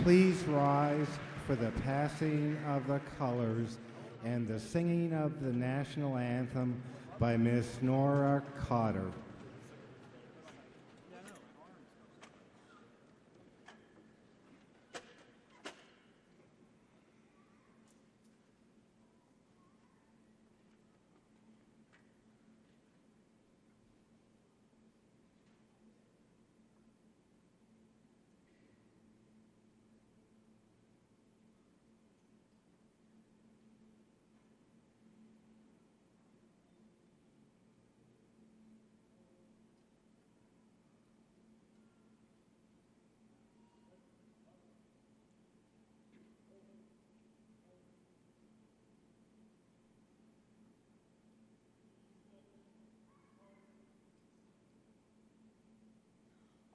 Please rise for the passing of the colors and the singing of the national anthem by Miss Nora Cotter.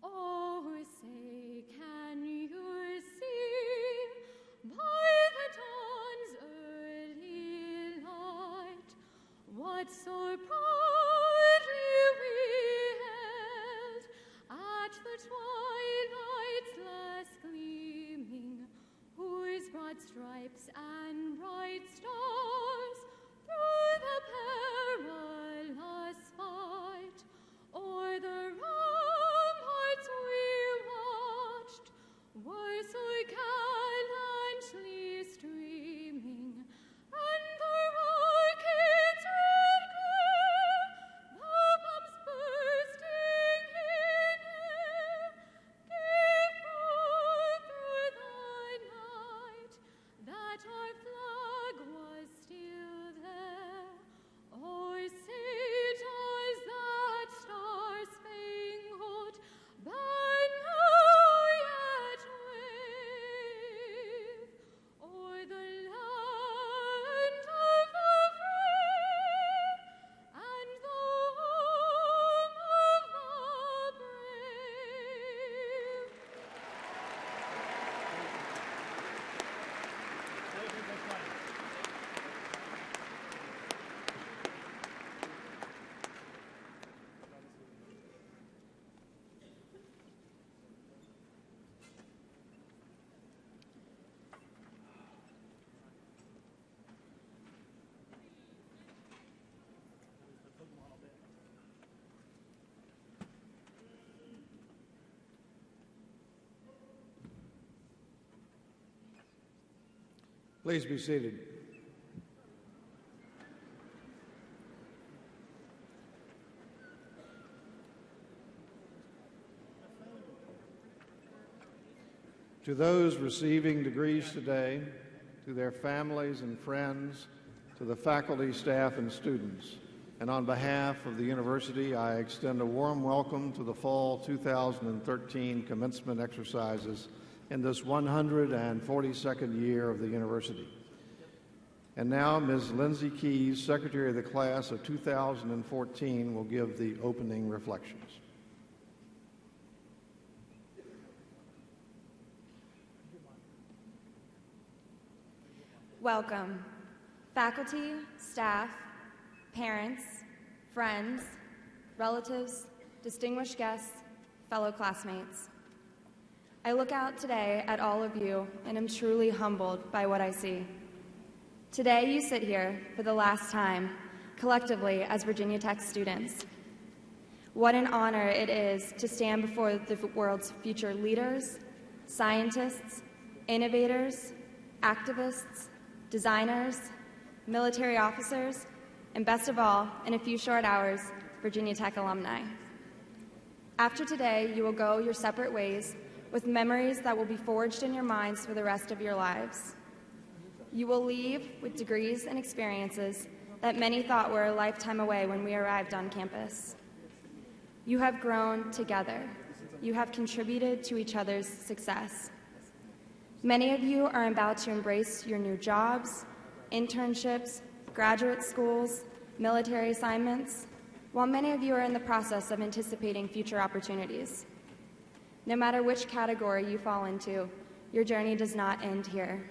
Oh, say, can you see by the dawn's early light what so proudly we held at the twilight's last gleaming, whose broad stripes and bright stars through the perilous fight o'er the ramparts we watched were so gallantly streaming, and the rockets' red glare, the bombs bursting in air, gave proof through the night that our flag was still there. Oh, say does that star-spangled banner yet wave o'er the land of the free and the home of the brave? Please be seated. To those receiving degrees today, to their families and friends, to the faculty, staff, and students, and on behalf of the university, I extend a warm welcome to the Fall 2013 commencement exercises in this 142nd year of the university. And now, Ms. Lindsay Keys, Secretary of the Class of 2014, will give the opening reflections. Welcome, faculty, staff, parents, friends, relatives, distinguished guests, fellow classmates. I look out today at all of you and am truly humbled by what I see. Today you sit here for the last time, collectively as Virginia Tech students. What an honor it is to stand before the world's future leaders, scientists, innovators, activists, designers, military officers, and best of all, in a few short hours, Virginia Tech alumni. After today, you will go your separate ways with memories that will be forged in your minds for the rest of your lives. You will leave with degrees and experiences that many thought were a lifetime away when we arrived on campus. You have grown together. You have contributed to each other's success. Many of you are about to embrace your new jobs, internships, graduate schools, military assignments, while many of you are in the process of anticipating future opportunities. No matter which category you fall into, your journey does not end here.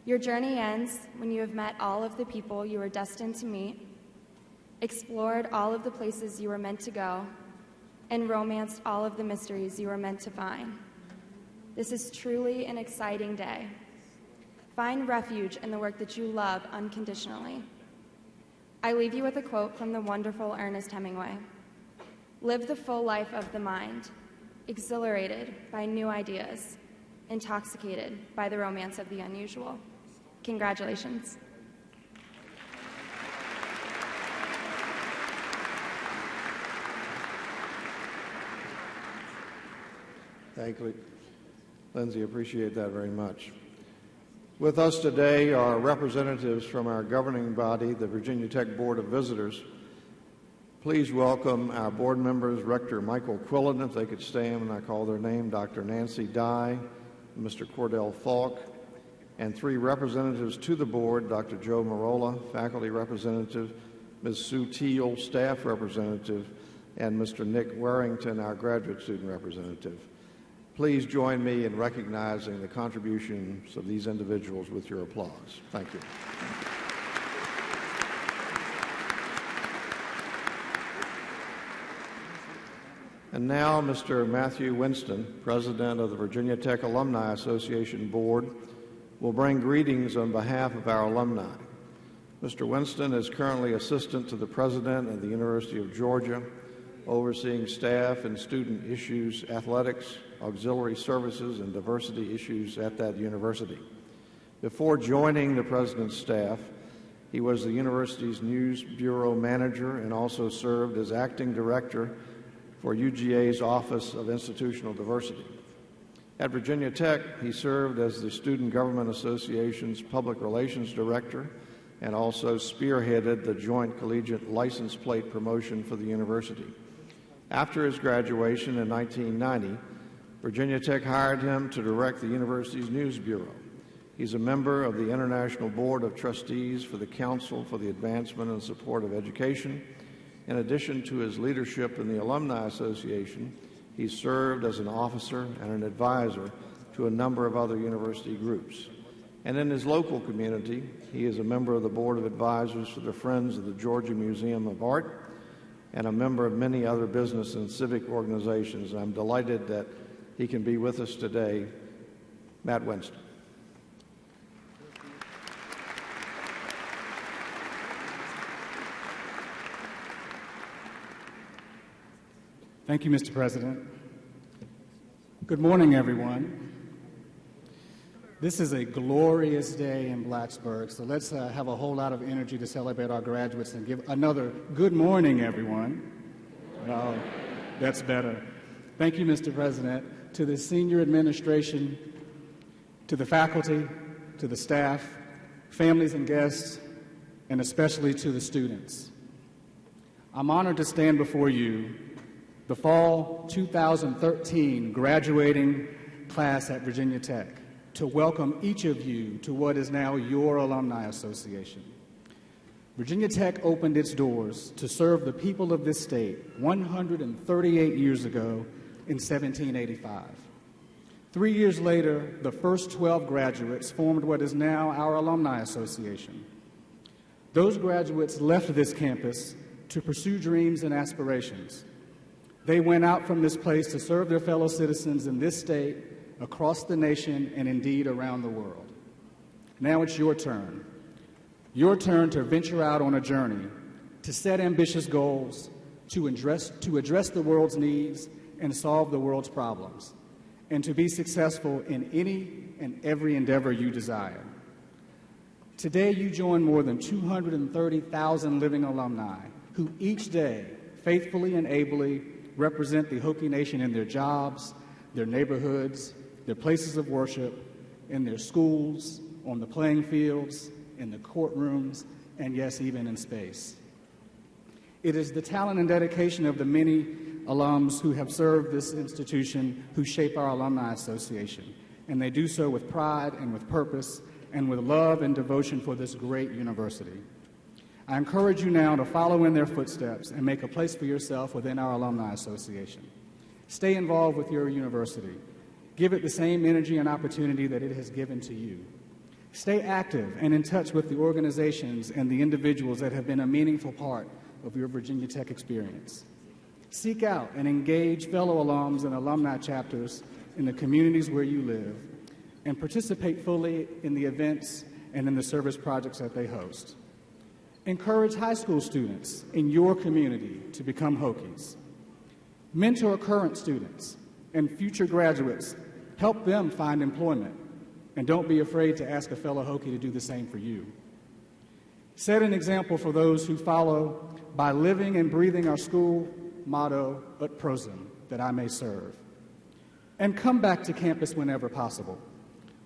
Your journey ends when you have met all of the people you were destined to meet, explored all of the places you were meant to go, and romanced all of the mysteries you were meant to find. This is truly an exciting day. Find refuge in the work that you love unconditionally. I leave you with a quote from the wonderful Ernest Hemingway. Live the full life of the mind, exhilarated by new ideas, intoxicated by the romance of the unusual. Congratulations. Thank you, Lindsay. Appreciate that very much. With us today are representatives from our governing body, the Virginia Tech Board of Visitors. Please welcome our board members, Rector Michael Quillen, if they could stand when I call their name, Dr. Nancy Dye, Mr. Cordell Falk, and three representatives to the board, Dr. Joe Marola, faculty representative, Ms. Sue Teal, staff representative, and Mr. Nick Warrington, our graduate student representative. Please join me in recognizing the contributions of these individuals with your applause. Thank you. And now, Mr. Matthew Winston, President of the Virginia Tech Alumni Association Board, will bring greetings on behalf of our alumni. Mr. Winston is currently Assistant to the President of the University of Georgia, overseeing staff and student issues, athletics, auxiliary services, and diversity issues at that university. Before joining the President's staff, he was the university's News Bureau Manager and also served as Acting Director for UGA's Office of Institutional Diversity. At Virginia Tech, he served as the Student Government Association's Public Relations Director and also spearheaded the Joint Collegiate License Plate promotion for the university. After his graduation in 1990, Virginia Tech hired him to direct the university's News Bureau. He's a member of the International Board of Trustees for the Council for the Advancement and Support of Education. In addition to his leadership in the Alumni Association, he served as an officer and an advisor to a number of other university groups. And in his local community, he is a member of the Board of Advisors for the Friends of the Georgia Museum of Art and a member of many other business and civic organizations. And I'm delighted that he can be with us today. Matt Winston. Thank you, Mr. President. Good morning, everyone. This is a glorious day in Blacksburg, so let's have a whole lot of energy to celebrate our graduates and give another good morning, everyone. Oh, that's better. Thank you, Mr. President. To the senior administration, to the faculty, to the staff, families and guests, and especially to the students. I'm honored to stand before you, the fall 2013 graduating class at Virginia Tech, to welcome each of you to what is now your Alumni Association. Virginia Tech opened its doors to serve the people of this state 138 years ago in 1785. 3 years later, the first 12 graduates formed what is now our Alumni Association. Those graduates left this campus to pursue dreams and aspirations. They went out from this place to serve their fellow citizens in this state, across the nation, and indeed around the world. Now it's your turn. Your turn to venture out on a journey, to set ambitious goals, to address the world's needs and solve the world's problems, and to be successful in any and every endeavor you desire. Today, you join more than 230,000 living alumni who each day faithfully and ably represent the Hokie Nation in their jobs, their neighborhoods, their places of worship, in their schools, on the playing fields, in the courtrooms, and yes, even in space. It is the talent and dedication of the many alums who have served this institution who shape our Alumni Association, and they do so with pride and with purpose and with love and devotion for this great university. I encourage you now to follow in their footsteps and make a place for yourself within our Alumni Association. Stay involved with your university. Give it the same energy and opportunity that it has given to you. Stay active and in touch with the organizations and the individuals that have been a meaningful part of your Virginia Tech experience. Seek out and engage fellow alums and alumni chapters in the communities where you live and participate fully in the events and in the service projects that they host. Encourage high school students in your community to become Hokies. Mentor current students and future graduates. Help them find employment, and don't be afraid to ask a fellow Hokie to do the same for you. Set an example for those who follow by living and breathing our school motto, Ut Prosum, that I may serve. And come back to campus whenever possible.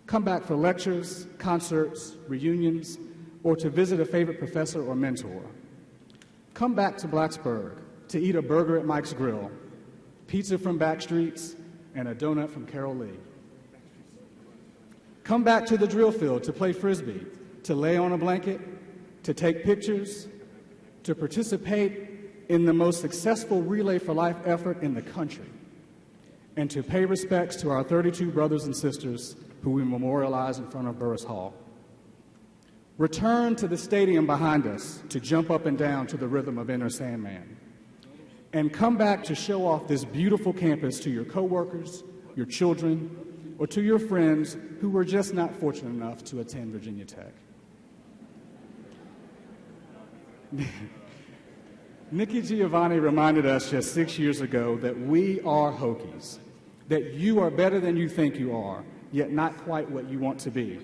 Come back for lectures, concerts, reunions, or to visit a favorite professor or mentor. Come back to Blacksburg to eat a burger at Mike's Grill, pizza from Backstreets, and a donut from Carol Lee. Come back to the drill field to play Frisbee, to lay on a blanket, to take pictures, to participate in the most successful Relay for Life effort in the country, and to pay respects to our 32 brothers and sisters who we memorialize in front of Burris Hall. Return to the stadium behind us to jump up and down to the rhythm of Enter Sandman. And come back to show off this beautiful campus to your coworkers, your children, or to your friends who were just not fortunate enough to attend Virginia Tech. Nikki Giovanni reminded us just 6 years ago that we are Hokies, that you are better than you think you are, yet not quite what you want to be.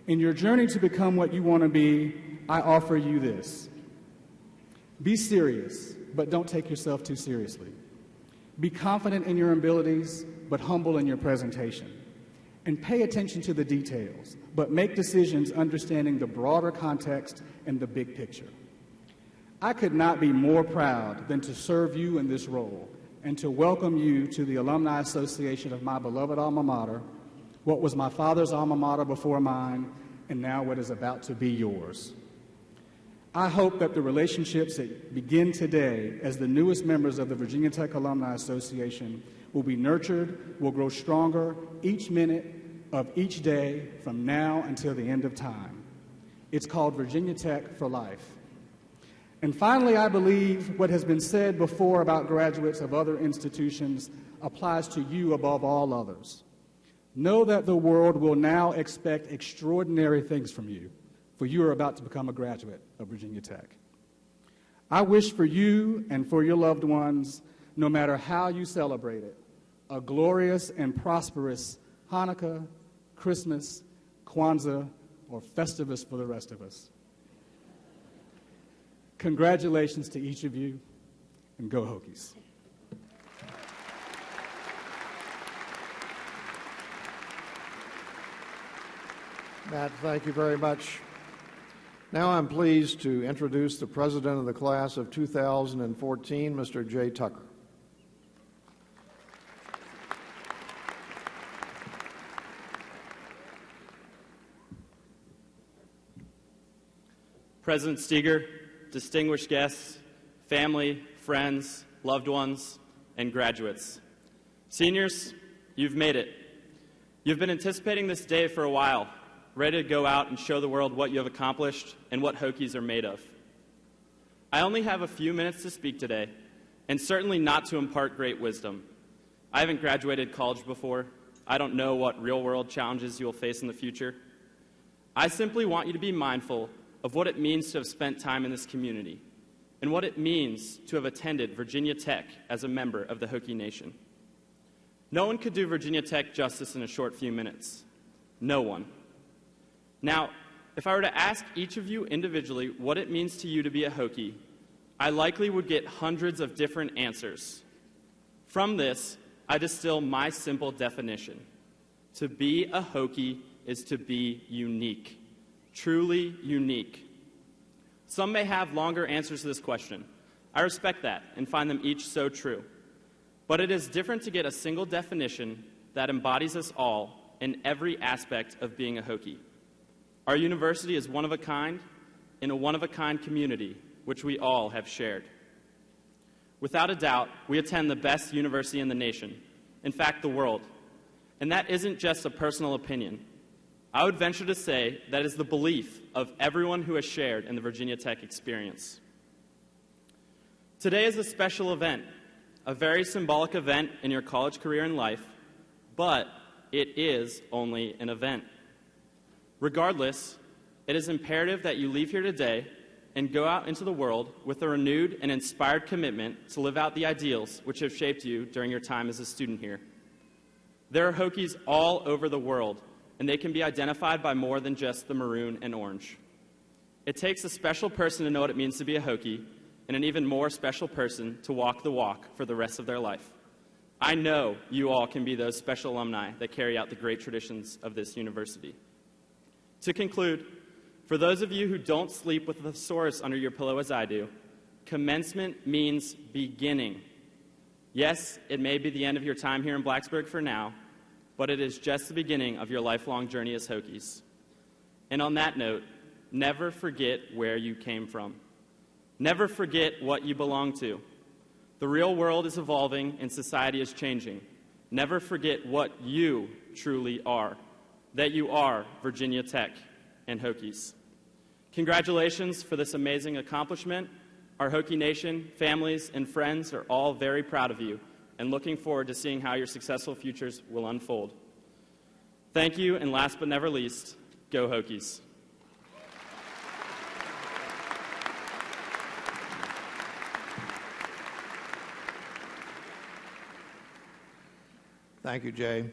In your journey to become what you want to be, I offer you this. Be serious, but don't take yourself too seriously. Be confident in your abilities, but humble in your presentation. And pay attention to the details, but make decisions understanding the broader context and the big picture. I could not be more proud than to serve you in this role and to welcome you to the Alumni Association of my beloved alma mater, what was my father's alma mater before mine, and now what is about to be yours. I hope that the relationships that begin today as the newest members of the Virginia Tech Alumni Association will be nurtured, will grow stronger each minute of each day from now until the end of time. It's called Virginia Tech for Life. And finally, I believe what has been said before about graduates of other institutions applies to you above all others. Know that the world will now expect extraordinary things from you, for you are about to become a graduate of Virginia Tech. I wish for you and for your loved ones, no matter how you celebrate it, a glorious and prosperous Hanukkah, Christmas, Kwanzaa, or Festivus for the rest of us. Congratulations to each of you, and go Hokies. Matt, thank you very much. Now I'm pleased to introduce the president of the class of 2014, Mr. Jay Tucker. President Steger, distinguished guests, family, friends, loved ones, and graduates. Seniors, you've made it. You've been anticipating this day for a while, ready to go out and show the world what you have accomplished and what Hokies are made of. I only have a few minutes to speak today, and certainly not to impart great wisdom. I haven't graduated college before. I don't know what real-world challenges you will face in the future. I simply want you to be mindful of what it means to have spent time in this community and what it means to have attended Virginia Tech as a member of the Hokie Nation. No one could do Virginia Tech justice in a short few minutes. No one. Now, if I were to ask each of you individually what it means to you to be a Hokie, I likely would get hundreds of different answers. From this, I distill my simple definition. To be a Hokie is to be unique. Truly unique. Some may have longer answers to this question. I respect that and find them each so true. But it is different to get a single definition that embodies us all in every aspect of being a Hokie. Our university is one of a kind in a one-of-a-kind community, which we all have shared. Without a doubt, we attend the best university in the nation, in fact, the world. And that isn't just a personal opinion. I would venture to say that is the belief of everyone who has shared in the Virginia Tech experience. Today is a special event, a very symbolic event in your college career and life, but it is only an event. Regardless, it is imperative that you leave here today and go out into the world with a renewed and inspired commitment to live out the ideals which have shaped you during your time as a student here. There are Hokies all over the world, and they can be identified by more than just the maroon and orange. It takes a special person to know what it means to be a Hokie, and an even more special person to walk the walk for the rest of their life. I know you all can be those special alumni that carry out the great traditions of this university. To conclude, for those of you who don't sleep with a thesaurus under your pillow as I do, commencement means beginning. Yes, it may be the end of your time here in Blacksburg for now, but it is just the beginning of your lifelong journey as Hokies. And on that note, never forget where you came from. Never forget what you belong to. The real world is evolving and society is changing. Never forget what you truly are, that you are Virginia Tech and Hokies. Congratulations for this amazing accomplishment. Our Hokie Nation, families, and friends are all very proud of you and looking forward to seeing how your successful futures will unfold. Thank you, and last but never least, go Hokies. Thank you, Jay.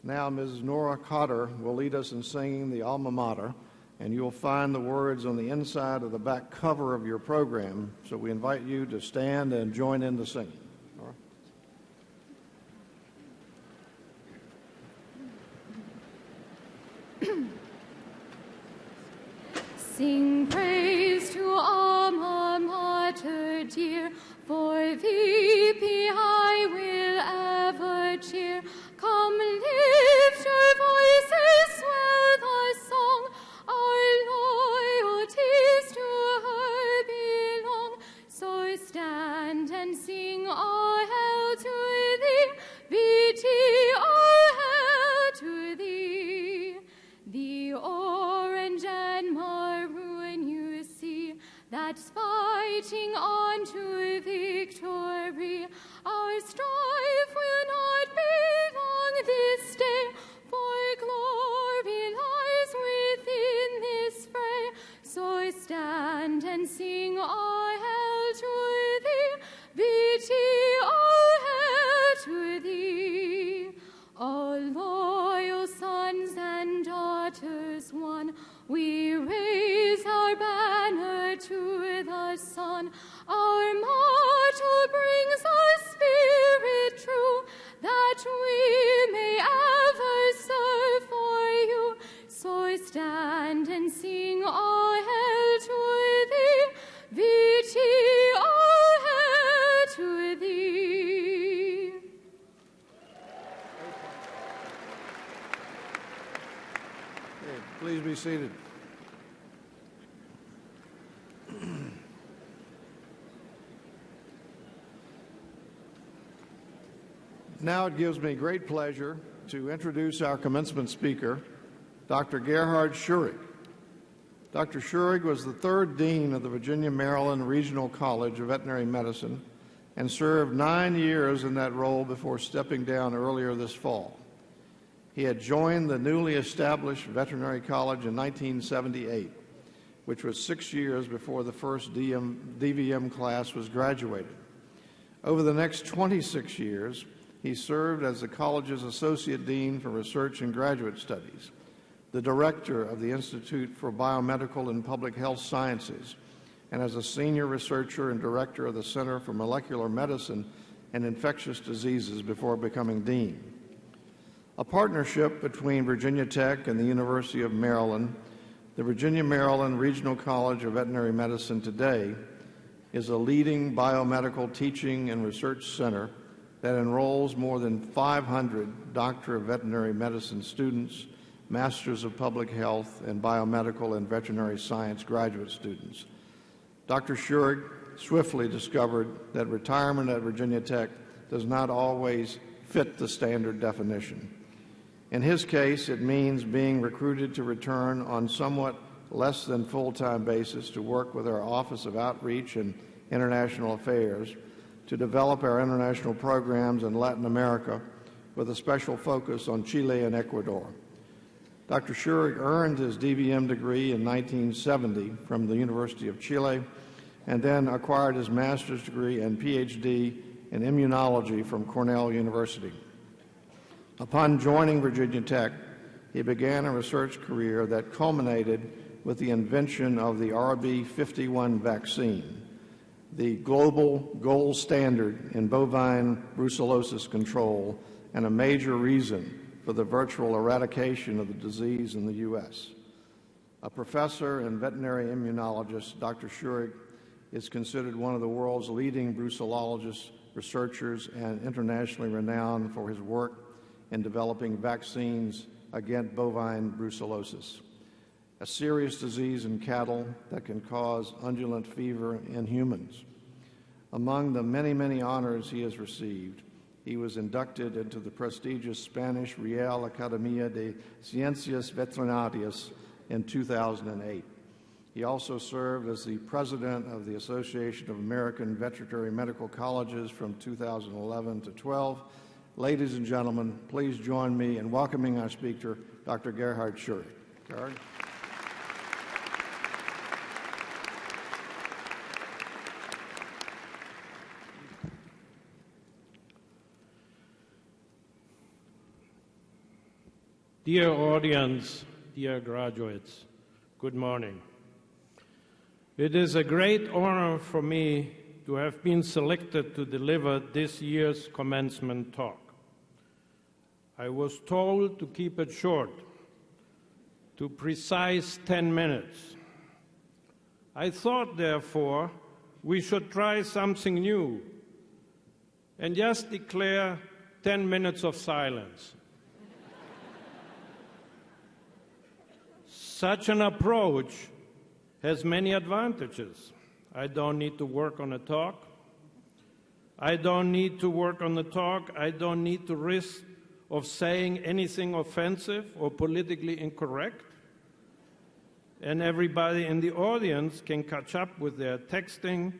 Now, Mrs. Nora Cotter will lead us in singing the Alma Mater, and you'll find the words on the inside of the back cover of your program. So we invite you to stand and join in the singing. Nora? Sing praise to Alma Mater dear, for VP I will ever cheer. Come lift your voices, swell the song, our loyalties to her belong. So stand and sing, all hail to thee, VT, all hail to thee. The orange and maroon you see, that's fighting on to victory. Our strife will not be long this day, for glory lies within this fray. So stand and sing, all hail to thee, VT, all hail to thee. All loyal sons and daughters one, we raise our banner to the sun. Our motto brings our spirit true, that we may ever serve for you. So stand and sing, all hail to thee, VT, all hail to thee. Okay, please be seated. Now it gives me great pleasure to introduce our commencement speaker, Dr. Gerhard Schurig. Dr. Schurig was the third dean of the Virginia-Maryland Regional College of Veterinary Medicine and served 9 years in that role before stepping down earlier this fall. He had joined the newly established veterinary college in 1978, which was 6 years before the first DVM class was graduated. Over the next 26 years, he served as the college's Associate Dean for Research and Graduate Studies, the Director of the Institute for Biomedical and Public Health Sciences, and as a Senior Researcher and Director of the Center for Molecular Medicine and Infectious Diseases before becoming Dean. A partnership between Virginia Tech and the University of Maryland, the Virginia-Maryland Regional College of Veterinary Medicine today is a leading biomedical teaching and research center that enrolls more than 500 Doctor of Veterinary Medicine students, Masters of Public Health, and Biomedical and Veterinary Science graduate students. Dr. Schurig swiftly discovered that retirement at Virginia Tech does not always fit the standard definition. In his case, it means being recruited to return on somewhat less than full-time basis to work with our Office of Outreach and International Affairs to develop our international programs in Latin America, with a special focus on Chile and Ecuador. Dr. Schurig earned his DVM degree in 1970 from the University of Chile and then acquired his master's degree and PhD in immunology from Cornell University. Upon joining Virginia Tech, he began a research career that culminated with the invention of the RB51 vaccine, the global gold standard in bovine brucellosis control and a major reason for the virtual eradication of the disease in the U.S. A professor and veterinary immunologist, Dr. Schurig is considered one of the world's leading brucellologists, researchers, and internationally renowned for his work in developing vaccines against bovine brucellosis, a serious disease in cattle that can cause undulant fever in humans. Among the many, many honors he has received, he was inducted into the prestigious Spanish Real Academia de Ciencias Veterinarias in 2008. He also served as the president of the Association of American Veterinary Medical Colleges from 2011 to 12. Ladies and gentlemen, please join me in welcoming our speaker, Dr. Gerhard Schurig. Gerhard. Dear audience, dear graduates, good morning. It is a great honor for me to have been selected to deliver this year's commencement talk. I was told to keep it short, to precise 10 minutes. I thought, therefore, we should try something new and just declare 10 minutes of silence. Such an approach has many advantages. I don't need to work on a talk. I don't need to work on the talk. I don't need to risk of saying anything offensive or politically incorrect. And everybody in the audience can catch up with their texting,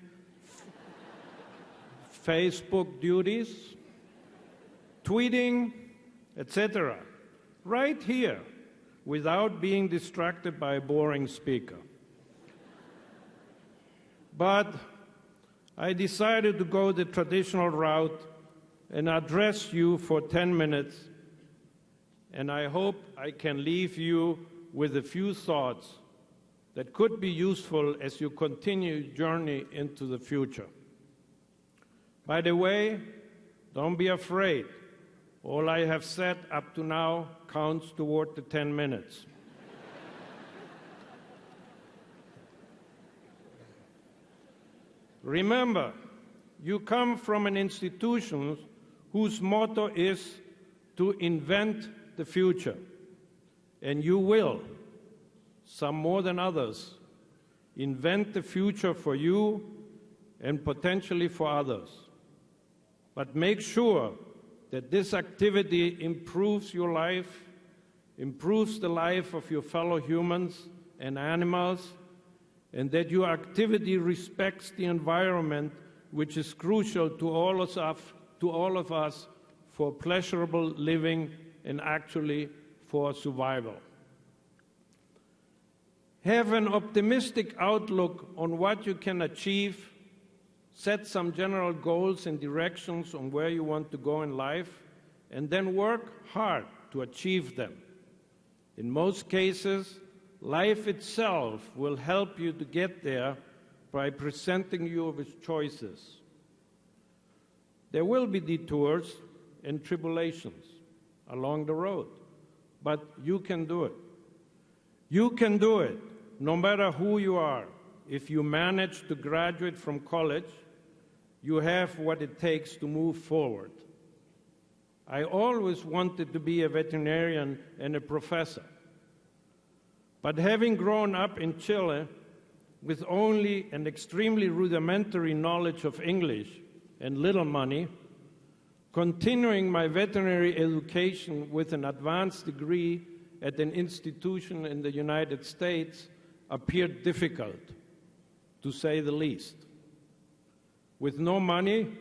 Facebook duties, tweeting, etc., right here, without being distracted by a boring speaker. But I decided to go the traditional route and address you for 10 minutes, and I hope I can leave you with a few thoughts that could be useful as you continue your journey into the future. By the way, don't be afraid. All I have said up to now counts toward the 10 minutes. Remember, you come from an institution whose motto is to invent the future, and you will, some more than others, invent the future for you and potentially for others. But make sure that this activity improves your life, improves the life of your fellow humans and animals, and that your activity respects the environment, which is crucial to all of us for pleasurable living and actually for survival. Have an optimistic outlook on what you can achieve, set some general goals and directions on where you want to go in life, and then work hard to achieve them. In most cases, life itself will help you to get there by presenting you with choices. There will be detours and tribulations along the road, but you can do it. You can do it, no matter who you are. If you manage to graduate from college, you have what it takes to move forward. I always wanted to be a veterinarian and a professor. But having grown up in Chile with only an extremely rudimentary knowledge of English and little money, continuing my veterinary education with an advanced degree at an institution in the United States appeared difficult, to say the least. With no money,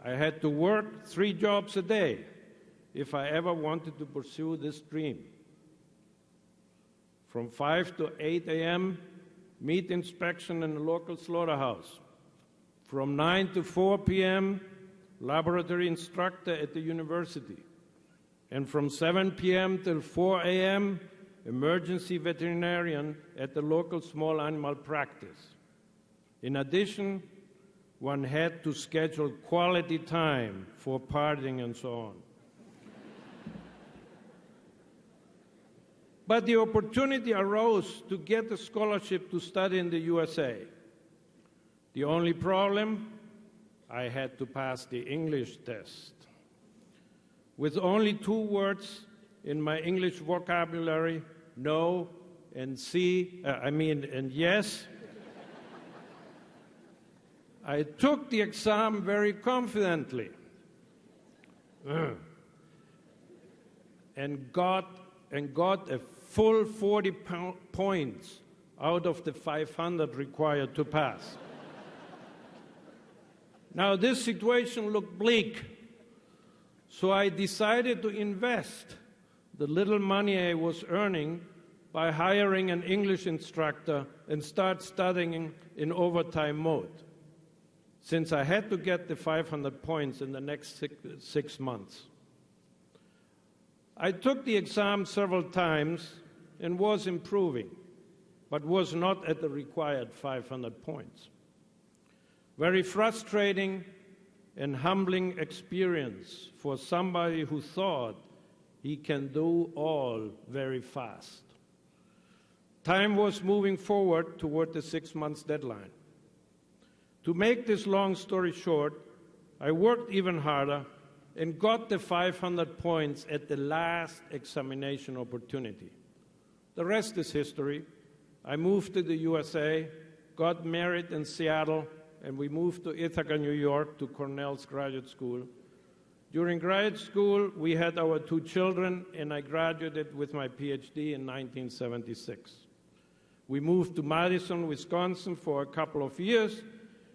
I had to work 3 jobs a day if I ever wanted to pursue this dream. From 5 to 8 a.m., meat inspection in the local slaughterhouse. From 9 to 4 p.m., laboratory instructor at the university. And from 7 p.m. till 4 a.m., emergency veterinarian at the local small animal practice. In addition, one had to schedule quality time for partying and so on. But the opportunity arose to get a scholarship to study in the USA. The only problem, I had to pass the English test. With only 2 words in my English vocabulary, no and and yes, I took the exam very confidently and got a full 40 points out of the 500 required to pass. Now, this situation looked bleak, so I decided to invest the little money I was earning by hiring an English instructor and start studying in overtime mode, since I had to get the 500 points in the next 6 months. I took the exam several times and was improving, but was not at the required 500 points. Very frustrating and humbling experience for somebody who thought he can do all very fast. Time was moving forward toward the 6 months deadline. To make this long story short, I worked even harder and got the 500 points at the last examination opportunity. The rest is history. I moved to the USA, got married in Seattle, and we moved to Ithaca, New York, to Cornell's graduate school. During graduate school, we had our 2 children, and I graduated with my PhD in 1976. We moved to Madison, Wisconsin for a couple of years,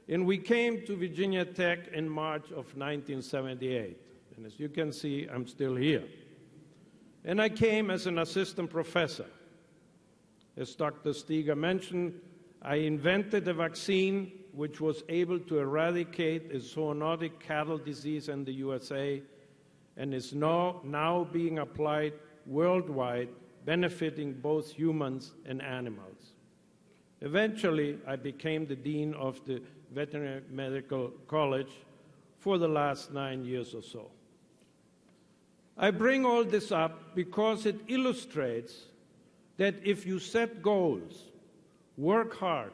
and we came to Virginia Tech in March of 1978. And as you can see, I'm still here. And I came as an assistant professor. As Dr. Steger mentioned, I invented a vaccine which was able to eradicate a zoonotic cattle disease in the USA and is now being applied worldwide, benefiting both humans and animals. Eventually, I became the dean of the Veterinary Medical College for the last 9 years or so. I bring all this up because it illustrates that if you set goals, work hard,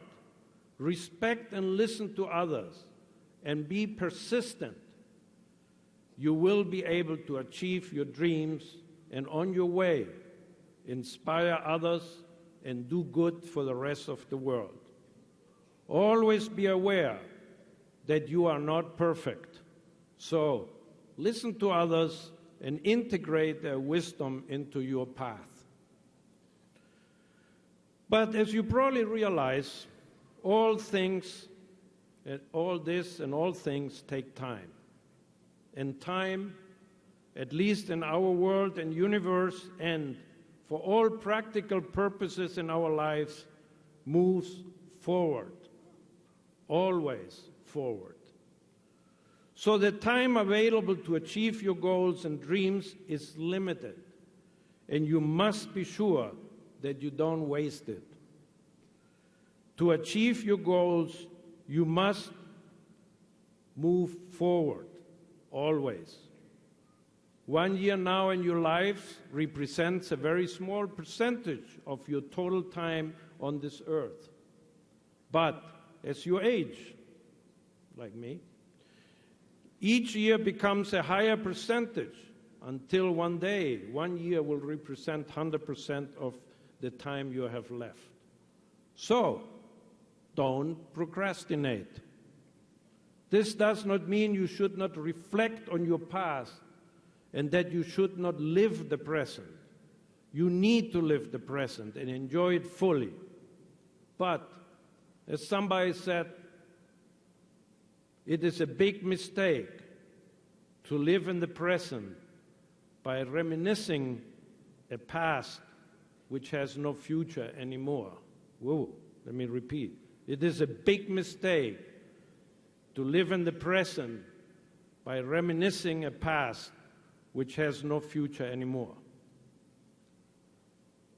respect and listen to others, and be persistent, you will be able to achieve your dreams and on your way, inspire others and do good for the rest of the world. Always be aware that you are not perfect. So listen to others and integrate their wisdom into your path. But as you probably realize, all things take time. And time, at least in our world and universe, and for all practical purposes in our lives, moves forward, always forward. So the time available to achieve your goals and dreams is limited, and you must be sure that you don't waste it. To achieve your goals, you must move forward, always. 1 year now in your life represents a very small percentage of your total time on this earth. But as you age, like me, each year becomes a higher percentage until one day, 1 year will represent 100% of the time you have left. So, don't procrastinate. This does not mean you should not reflect on your past and that you should not live the present. You need to live the present and enjoy it fully. But, as somebody said, it is a big mistake to live in the present by reminiscing a past which has no future anymore. Whoa, let me repeat. It is a big mistake to live in the present by reminiscing a past which has no future anymore.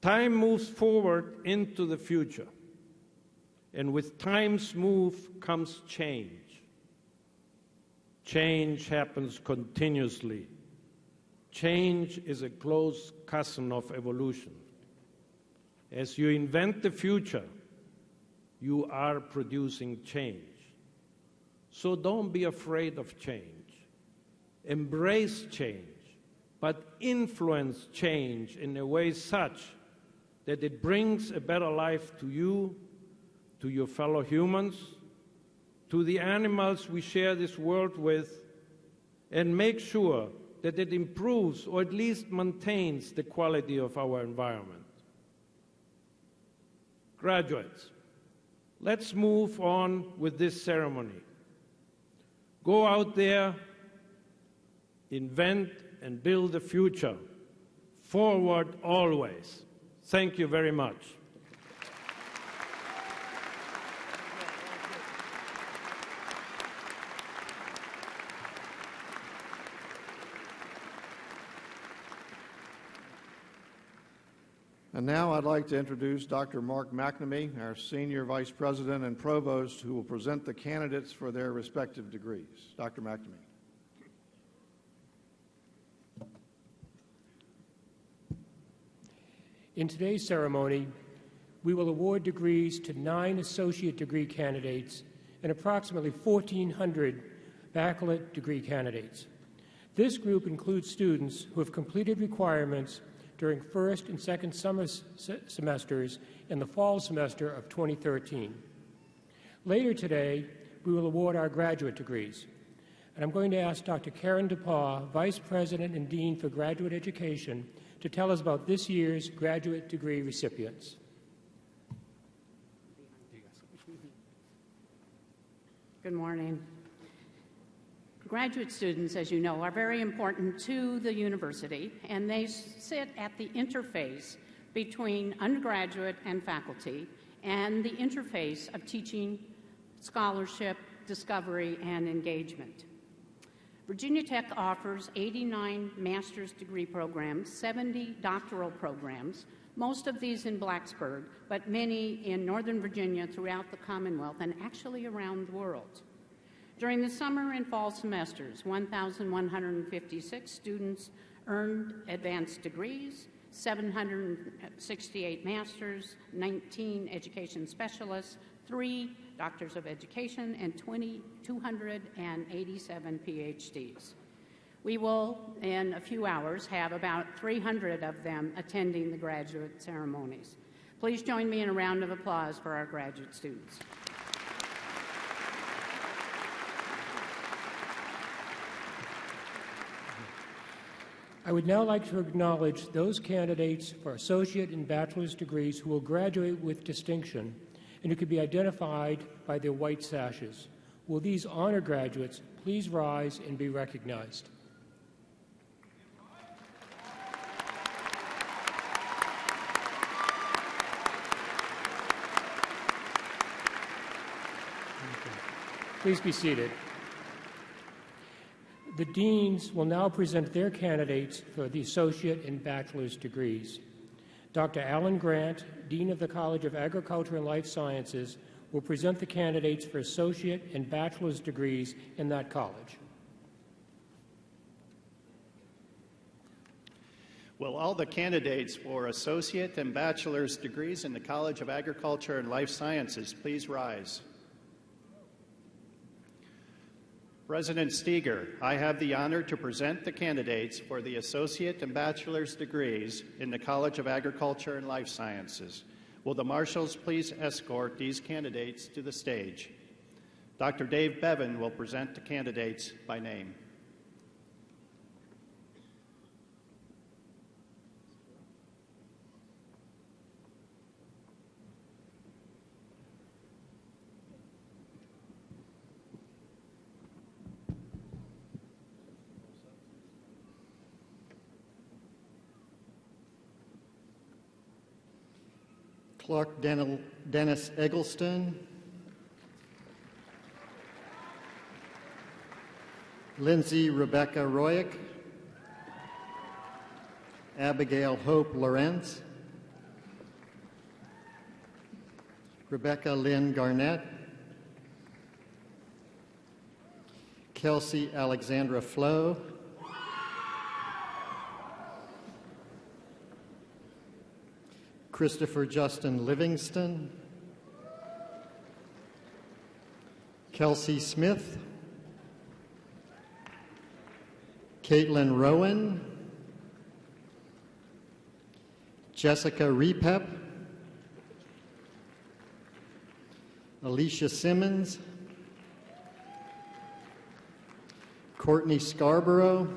Time moves forward into the future, and with time's move comes change. Change happens continuously. Change is a close cousin of evolution. As you invent the future, you are producing change. So don't be afraid of change. Embrace change, but influence change in a way such that it brings a better life to you, to your fellow humans, to the animals we share this world with, and make sure that it improves or at least maintains the quality of our environment. Graduates, let's move on with this ceremony. Go out there, invent and build a future. Forward always. Thank you very much. And now I'd like to introduce Dr. Mark McNamee, our Senior Vice President and Provost, who will present the candidates for their respective degrees. Dr. McNamee. In today's ceremony, we will award degrees to 9 associate degree candidates and approximately 1,400 baccalaureate degree candidates. This group includes students who have completed requirements during first and second semesters in the fall semester of 2013. Later today, we will award our graduate degrees. And I'm going to ask Dr. Karen DePaul, Vice President and Dean for Graduate Education, to tell us about this year's graduate degree recipients. Good morning. Graduate students, as you know, are very important to the university, and they sit at the interface between undergraduate and faculty and the interface of teaching, scholarship, discovery, and engagement. Virginia Tech offers 89 master's degree programs, 70 doctoral programs, most of these in Blacksburg, but many in Northern Virginia, throughout the Commonwealth, and actually around the world. During the summer and fall semesters, 1,156 students earned advanced degrees, 768 masters, 19 education specialists, 3 doctors of education, and 287 PhDs. We will, in a few hours, have about 300 of them attending the graduate ceremonies. Please join me in a round of applause for our graduate students. I would now like to acknowledge those candidates for associate and bachelor's degrees who will graduate with distinction and who can be identified by their white sashes. Will these honor graduates please rise and be recognized? Please be seated. The deans will now present their candidates for the associate and bachelor's degrees. Dr. Alan Grant, Dean of the College of Agriculture and Life Sciences, will present the candidates for associate and bachelor's degrees in that college. Will all the candidates for associate and bachelor's degrees in the College of Agriculture and Life Sciences please rise? President Steger, I have the honor to present the candidates for the associate and bachelor's degrees in the College of Agriculture and Life Sciences. Will the marshals please escort these candidates to the stage? Dr. Dave Bevan will present the candidates by name. Clark Dennis Eggleston, Lindsay Rebecca Royick, Abigail Hope Lawrence, Rebecca Lynn Garnett, Kelsey Alexandra Flo, Christopher Justin Livingston, Kelsey Smith, Caitlin Rowan, Jessica Repep, Alicia Simmons, Courtney Scarborough,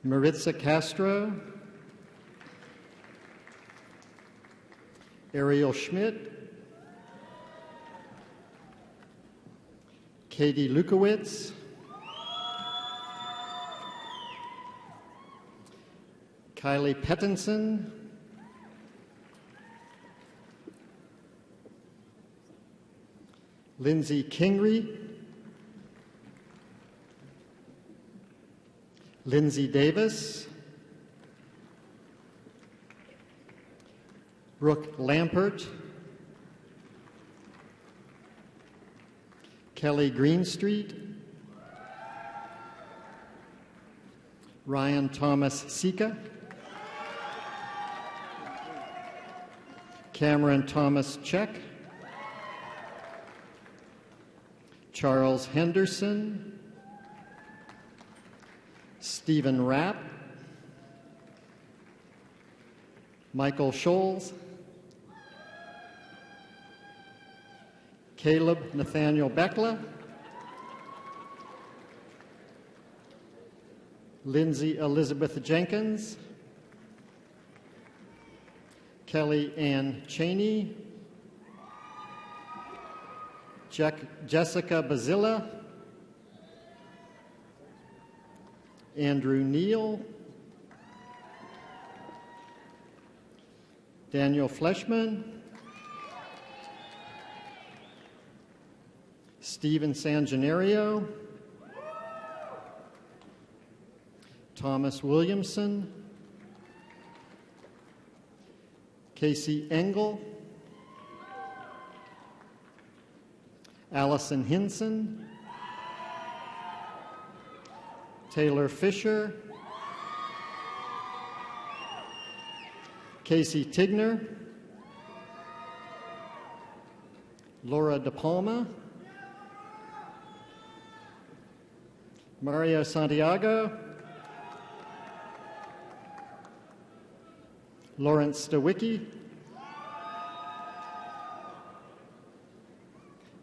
Maritza Castro, Ariel Schmidt, Katie Lukowitz, Kylie Pettinson, Lindsay Kingry, Lindsay Davis, Brooke Lampert, Kelly Greenstreet, Ryan Thomas Sika, Cameron Thomas Check, Charles Henderson, Stephen Rapp, Michael Scholes, Caleb Nathaniel Beckla, Lindsay Elizabeth Jenkins, Kelly Ann Cheney, Jessica Bazilla, Andrew Neal, Daniel Fleshman, Stephen Sangenario, Thomas Williamson, Casey Engel, Allison Hinson, Taylor Fisher, Casey Tigner, Laura De Palma, Mario Santiago, Lawrence Stawicki,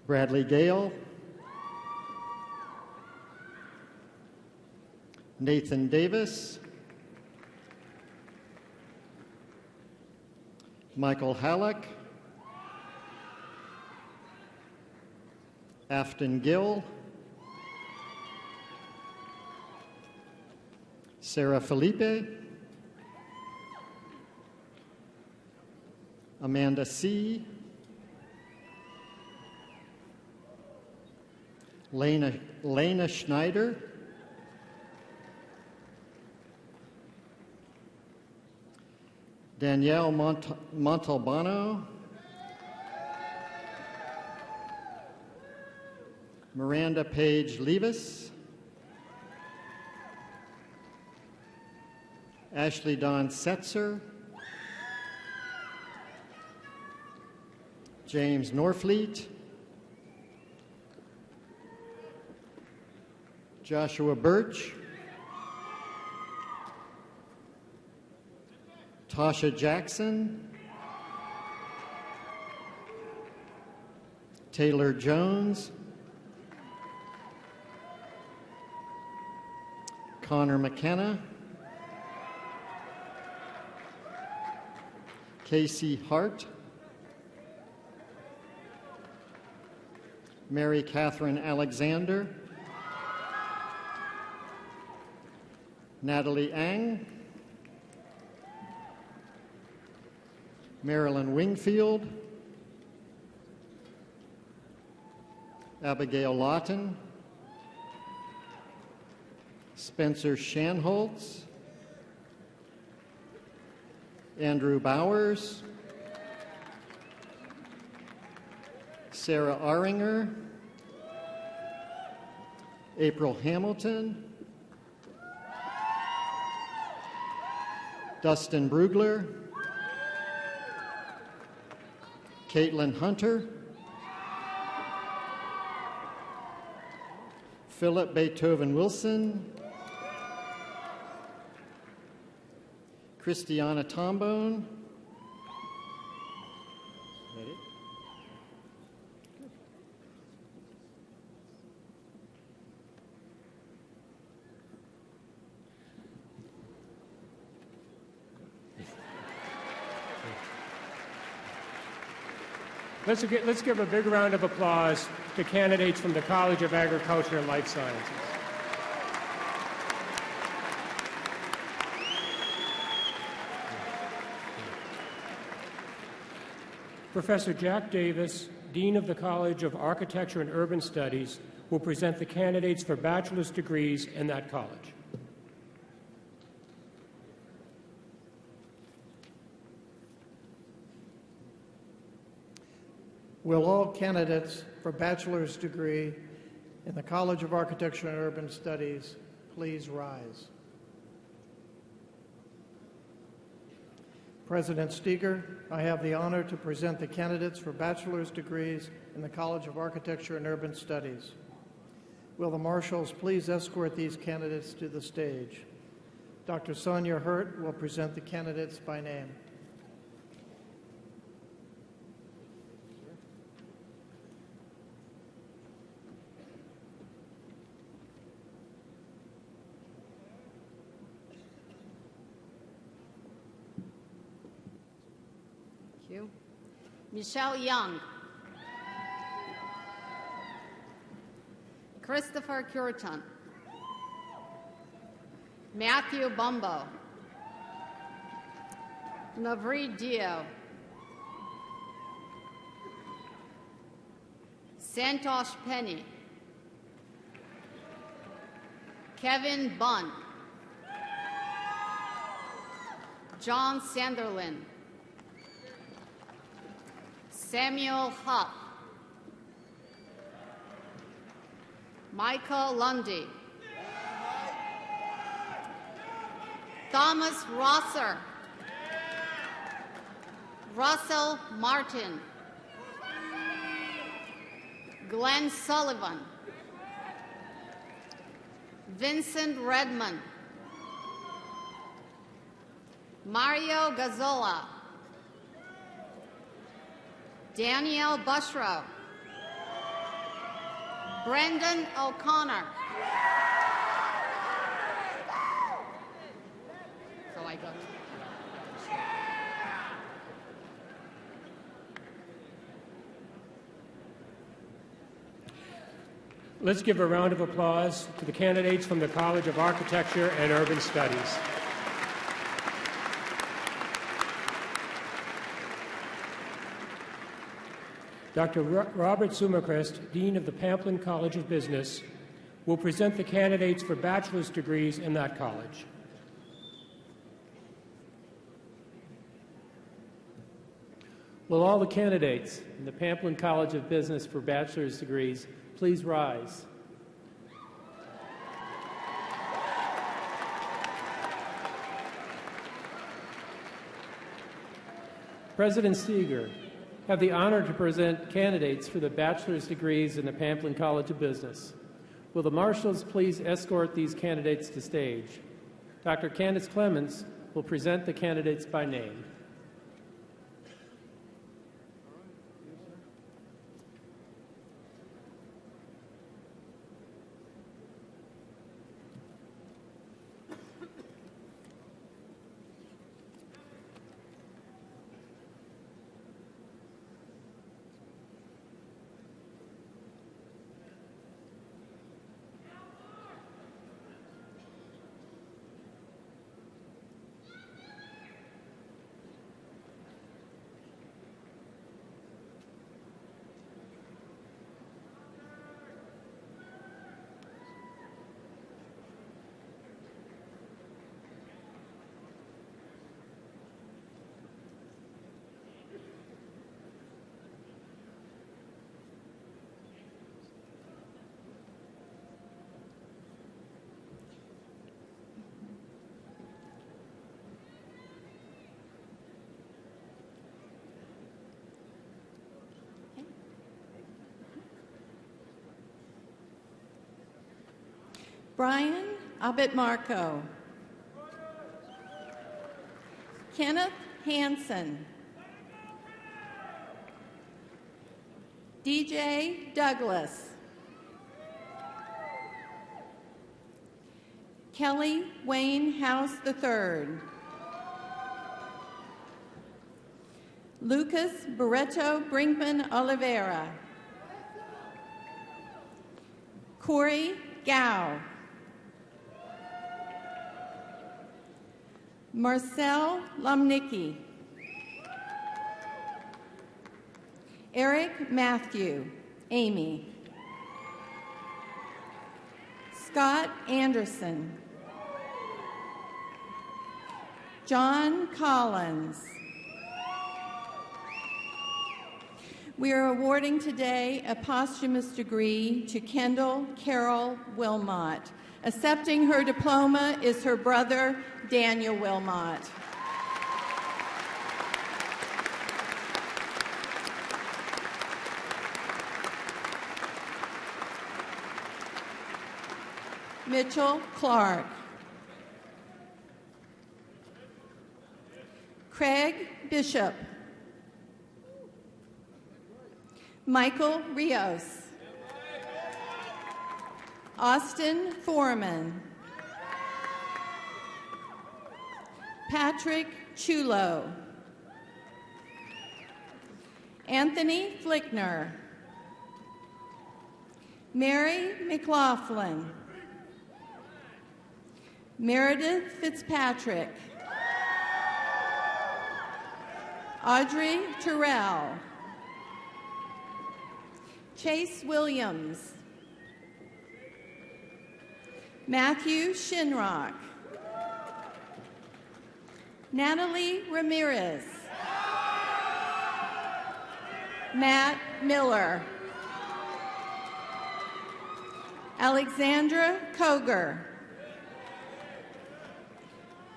Bradley Gale, Nathan Davis, Michael Halleck, Afton Gill, Sarah Felipe, Amanda C., Lena Schneider, Danielle Montalbano, Miranda Page Levis, Ashley Dawn Setzer, James Norfleet, Joshua Birch, Tasha Jackson, Taylor Jones, Connor McKenna, Casey Hart, Mary Catherine Alexander, Natalie Ang, Marilyn Wingfield, Abigail Lawton, Spencer Shanholtz, Andrew Bowers, Sarah Aringer, April Hamilton, Dustin Brugler, Caitlin Hunter, Philip Beethoven Wilson, Christiana Tombone, Let's give a big round of applause to candidates from the College of Agriculture and Life Sciences. Professor Jack Davis, Dean of the College of Architecture and Urban Studies, will present the candidates for bachelor's degrees in that college. Will all candidates for bachelor's degree in the College of Architecture and Urban Studies please rise? President Steger, I have the honor to present the candidates for bachelor's degrees in the College of Architecture and Urban Studies. Will the marshals please escort these candidates to the stage? Dr. Sonia Hurt will present the candidates by name. Michelle Young, Christopher Curtin, Matthew Bumbo, Navreed Dio, Santosh Penny, Kevin Bunn, John Sanderlin, Samuel Huff, Michael Lundy, Thomas Rosser, Russell Martin, Glenn Sullivan, Vincent Redmond, Mario Gazzola, Danielle Bushrow, Brendan O'Connor. So I go. Let's give a round of applause to the candidates from the College of Architecture and Urban Studies. Dr. Robert Sumerchrist, Dean of the Pamplin College of Business, will present the candidates for bachelor's degrees in that college. Will all the candidates in the Pamplin College of Business for bachelor's degrees please rise? President Steger, have the honor to present candidates for the bachelor's degrees in the Pamplin College of Business. Will the marshals please escort these candidates to stage? Dr. Candace Clemens will present the candidates by name. Brian Abitmarco. Kenneth Hansen. DJ Douglas. Kelly Wayne House III. Lucas Barreto Brinkman Oliveira. Corey Gao. Marcel Lumnicki. Eric Matthew, Amy. Scott Anderson. John Collins. We are awarding today a posthumous degree to Kendall Carol Wilmot. Accepting her diploma is her brother, Daniel Wilmot. Mitchell Clark. Craig Bishop. Michael Rios. Austin Foreman. Patrick Chulo. Anthony Flickner. Mary McLaughlin. Meredith Fitzpatrick. Audrey Terrell. Chase Williams. Matthew Shinrock. Natalie Ramirez. Matt Miller. Alexandra Koger.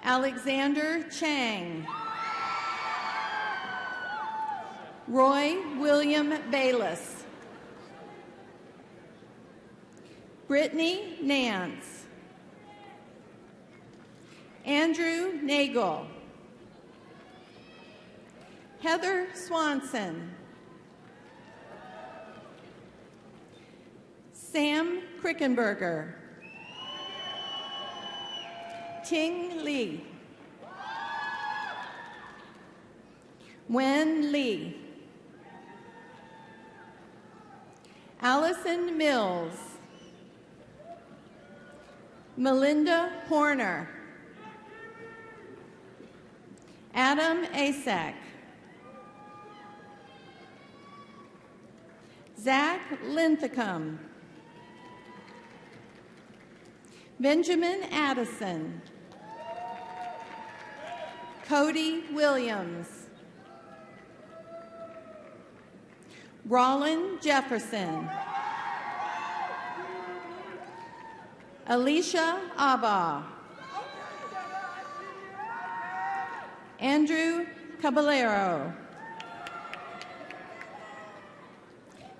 Alexander Chang. Roy William Bayless. Brittany Nance. Andrew Nagel. Heather Swanson. Sam Krickenberger. Ting Lee. Wen Lee. Allison Mills. Melinda Horner. Adam Asak. Zach Linthicum. Benjamin Addison. Cody Williams. Rollin Jefferson. Alicia Abba. Andrew Caballero.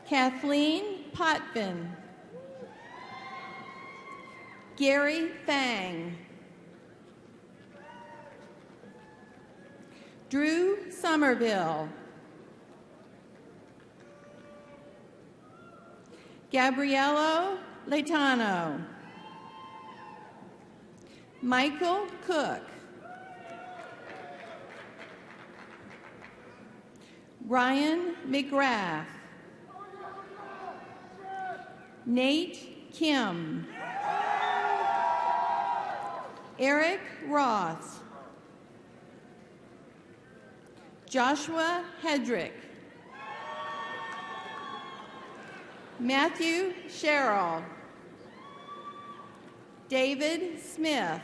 Kathleen Potvin. Gary Fang. Drew Somerville. Gabriello Leitano. Michael Cook. Ryan McGrath. Nate Kim. Eric Roth. Joshua Hedrick. Matthew Sherrill. David Smith.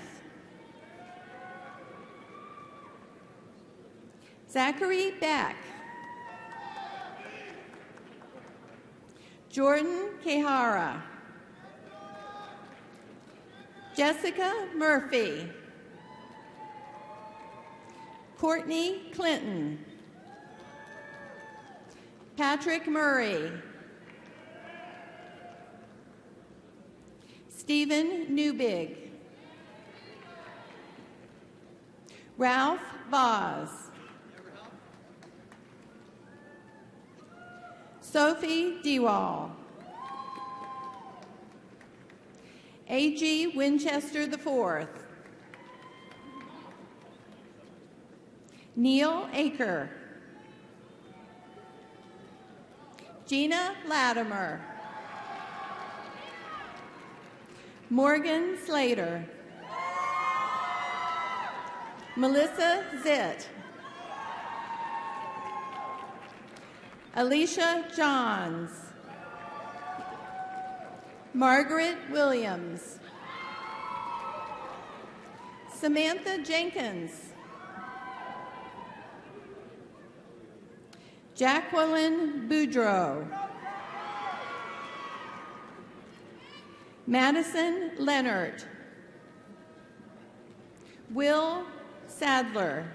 Zachary Beck. Jordan Kehara. Jessica Murphy. Courtney Clinton. Patrick Murray. Stephen Newbig. Ralph Voss. Sophie Dewall. A.G. Winchester IV. Neil Aker. Gina Latimer. Morgan Slater. Melissa Zitt. Alicia Johns. Margaret Williams. Samantha Jenkins. Jacqueline Boudreau. Madison Leonard. Will Sadler.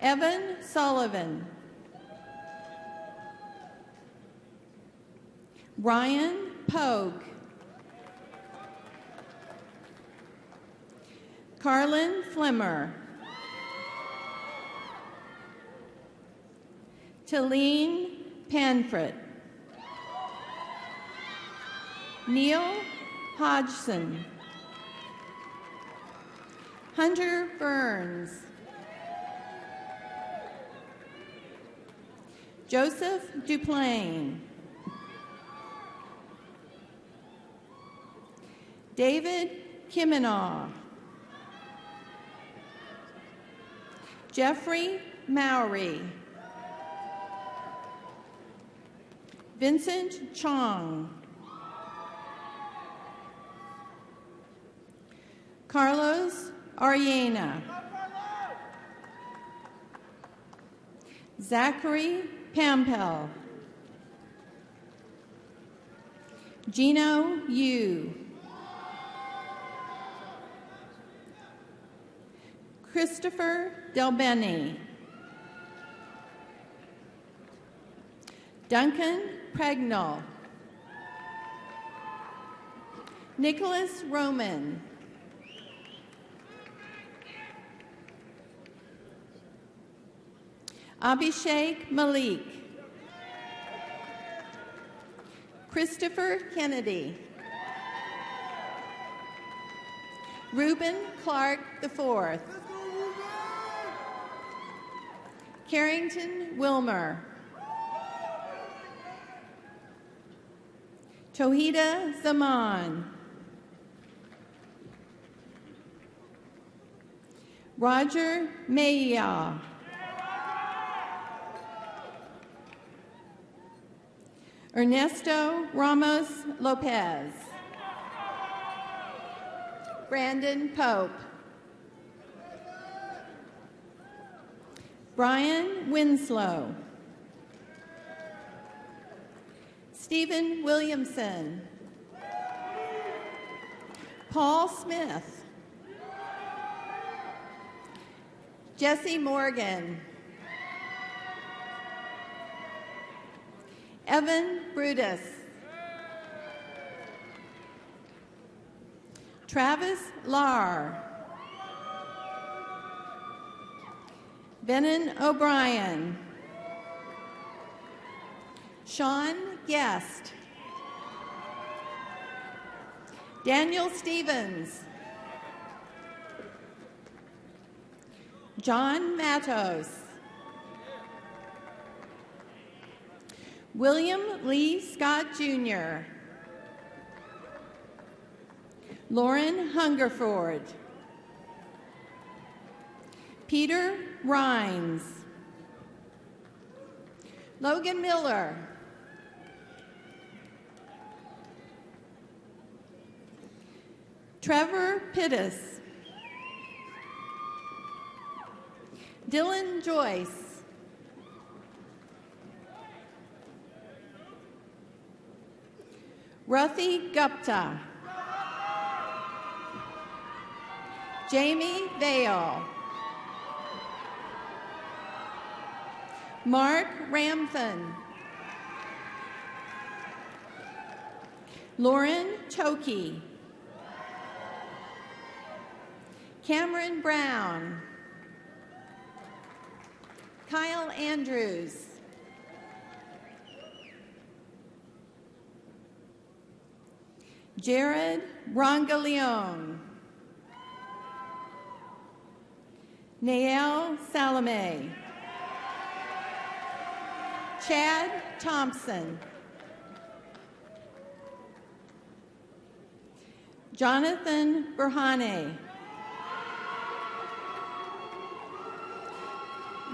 Evan Sullivan. Ryan Pogue. Carlin Flimmer. Talene Panfret. Neil Hodgson. Hunter Burns. Joseph Duplain. David Kiminaw. Jeffrey Mowry. Vincent Chong. Carlos Ariana. Zachary Pampel. Gino Yu. Christopher Delbeni. Duncan Pregnall. Nicholas Roman. Abhishek Malik. Christopher Kennedy. Reuben Clark IV. Carrington Wilmer. Tohida Zaman. Roger Maya. Ernesto Ramos Lopez. Brandon Pope. Brian Winslow. Stephen Williamson. Paul Smith. Jesse Morgan. Evan Brutus. Travis Lahr. Benin O'Brien. Sean Guest. Daniel Stevens. John Matos. William Lee Scott Jr. Lauren Hungerford. Peter Rhines. Logan Miller. Trevor Pittis. Dylan Joyce. Rathi Gupta. Jamie Vale. Mark Ramthan. Lauren Toki, Cameron Brown, Kyle Andrews, Jared Rongaleone, Nael Salome, Chad Thompson, Jonathan Berhane,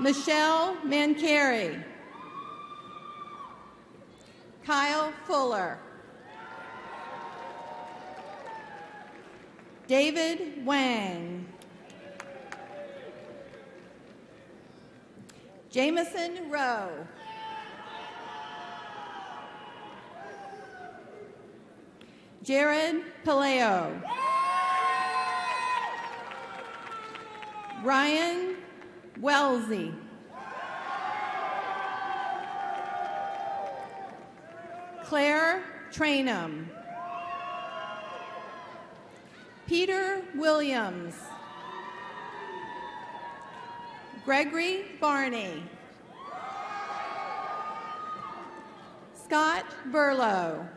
Michelle Mancari, Kyle Fuller, David Wang, Jameson Rowe, Jared Paleo, Ryan Wellesley, Claire Trainum, Peter Williams, Gregory Barney, Scott Burlow,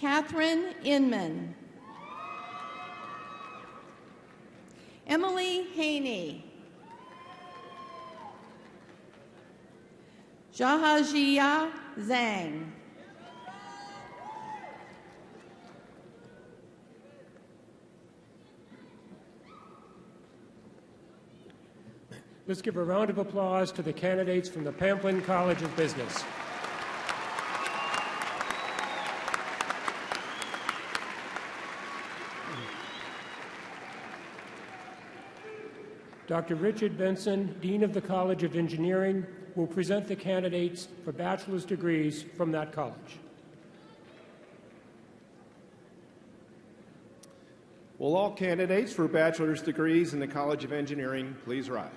Catherine Inman, Emily Haney, Jahajia Zhang, Let's give a round of applause to the candidates from the Pamplin College of Business. Dr. Richard Benson, Dean of the College of Engineering, will present the candidates for bachelor's degrees from that college. Will all candidates for bachelor's degrees in the College of Engineering please rise?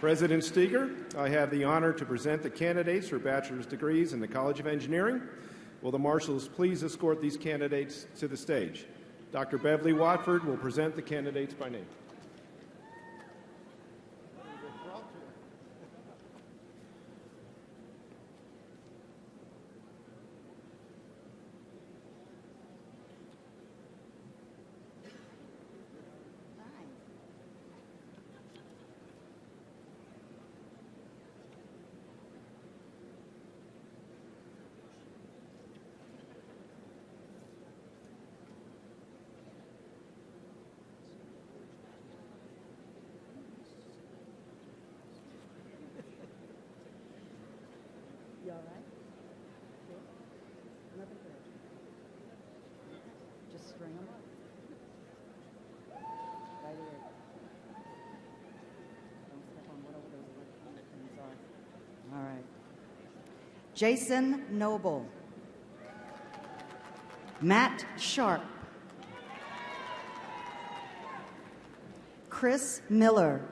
President Steger, I have the honor to present the candidates for bachelor's degrees in the College of Engineering. Will the marshals please escort these candidates to the stage? Dr. Beverly Watford will present the candidates by name. You all right? Good? Nothing good. Just string them up. Right here. Don't step on whatever those electronic things are. All right. Jason Noble. Matt Sharp. Chris Miller.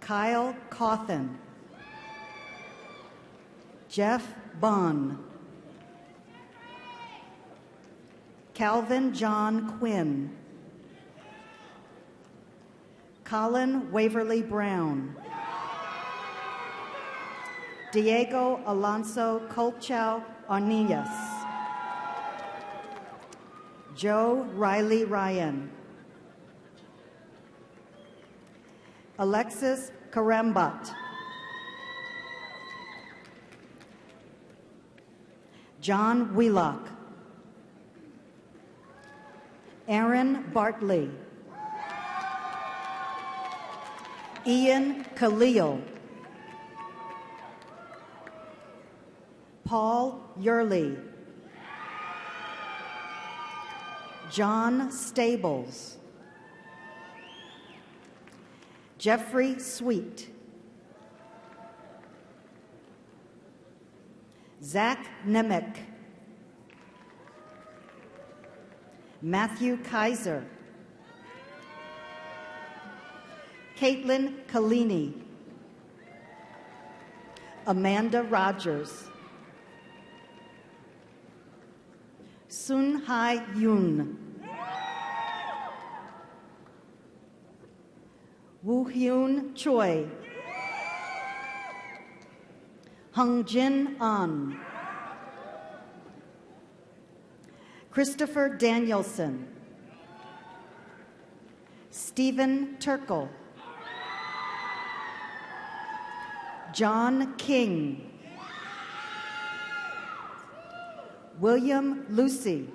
Kyle Cawthon, Jeff Bond, Calvin John Quinn, Colin Waverly Brown, Diego Alonso Colchow Arnillas, Joe Riley Ryan, Alexis Karambat, John Wheelock, Aaron Bartley, Ian Khalil, Paul Yurley, John Stables, Jeffrey Sweet, Zach Nemec, Matthew Kaiser, Caitlin Kalini, Amanda Rogers, Sun Hai Yoon, Woo Hyun Choi, Hung Jin An, Christopher Danielson, Stephen Turkle, John King, William Lucy,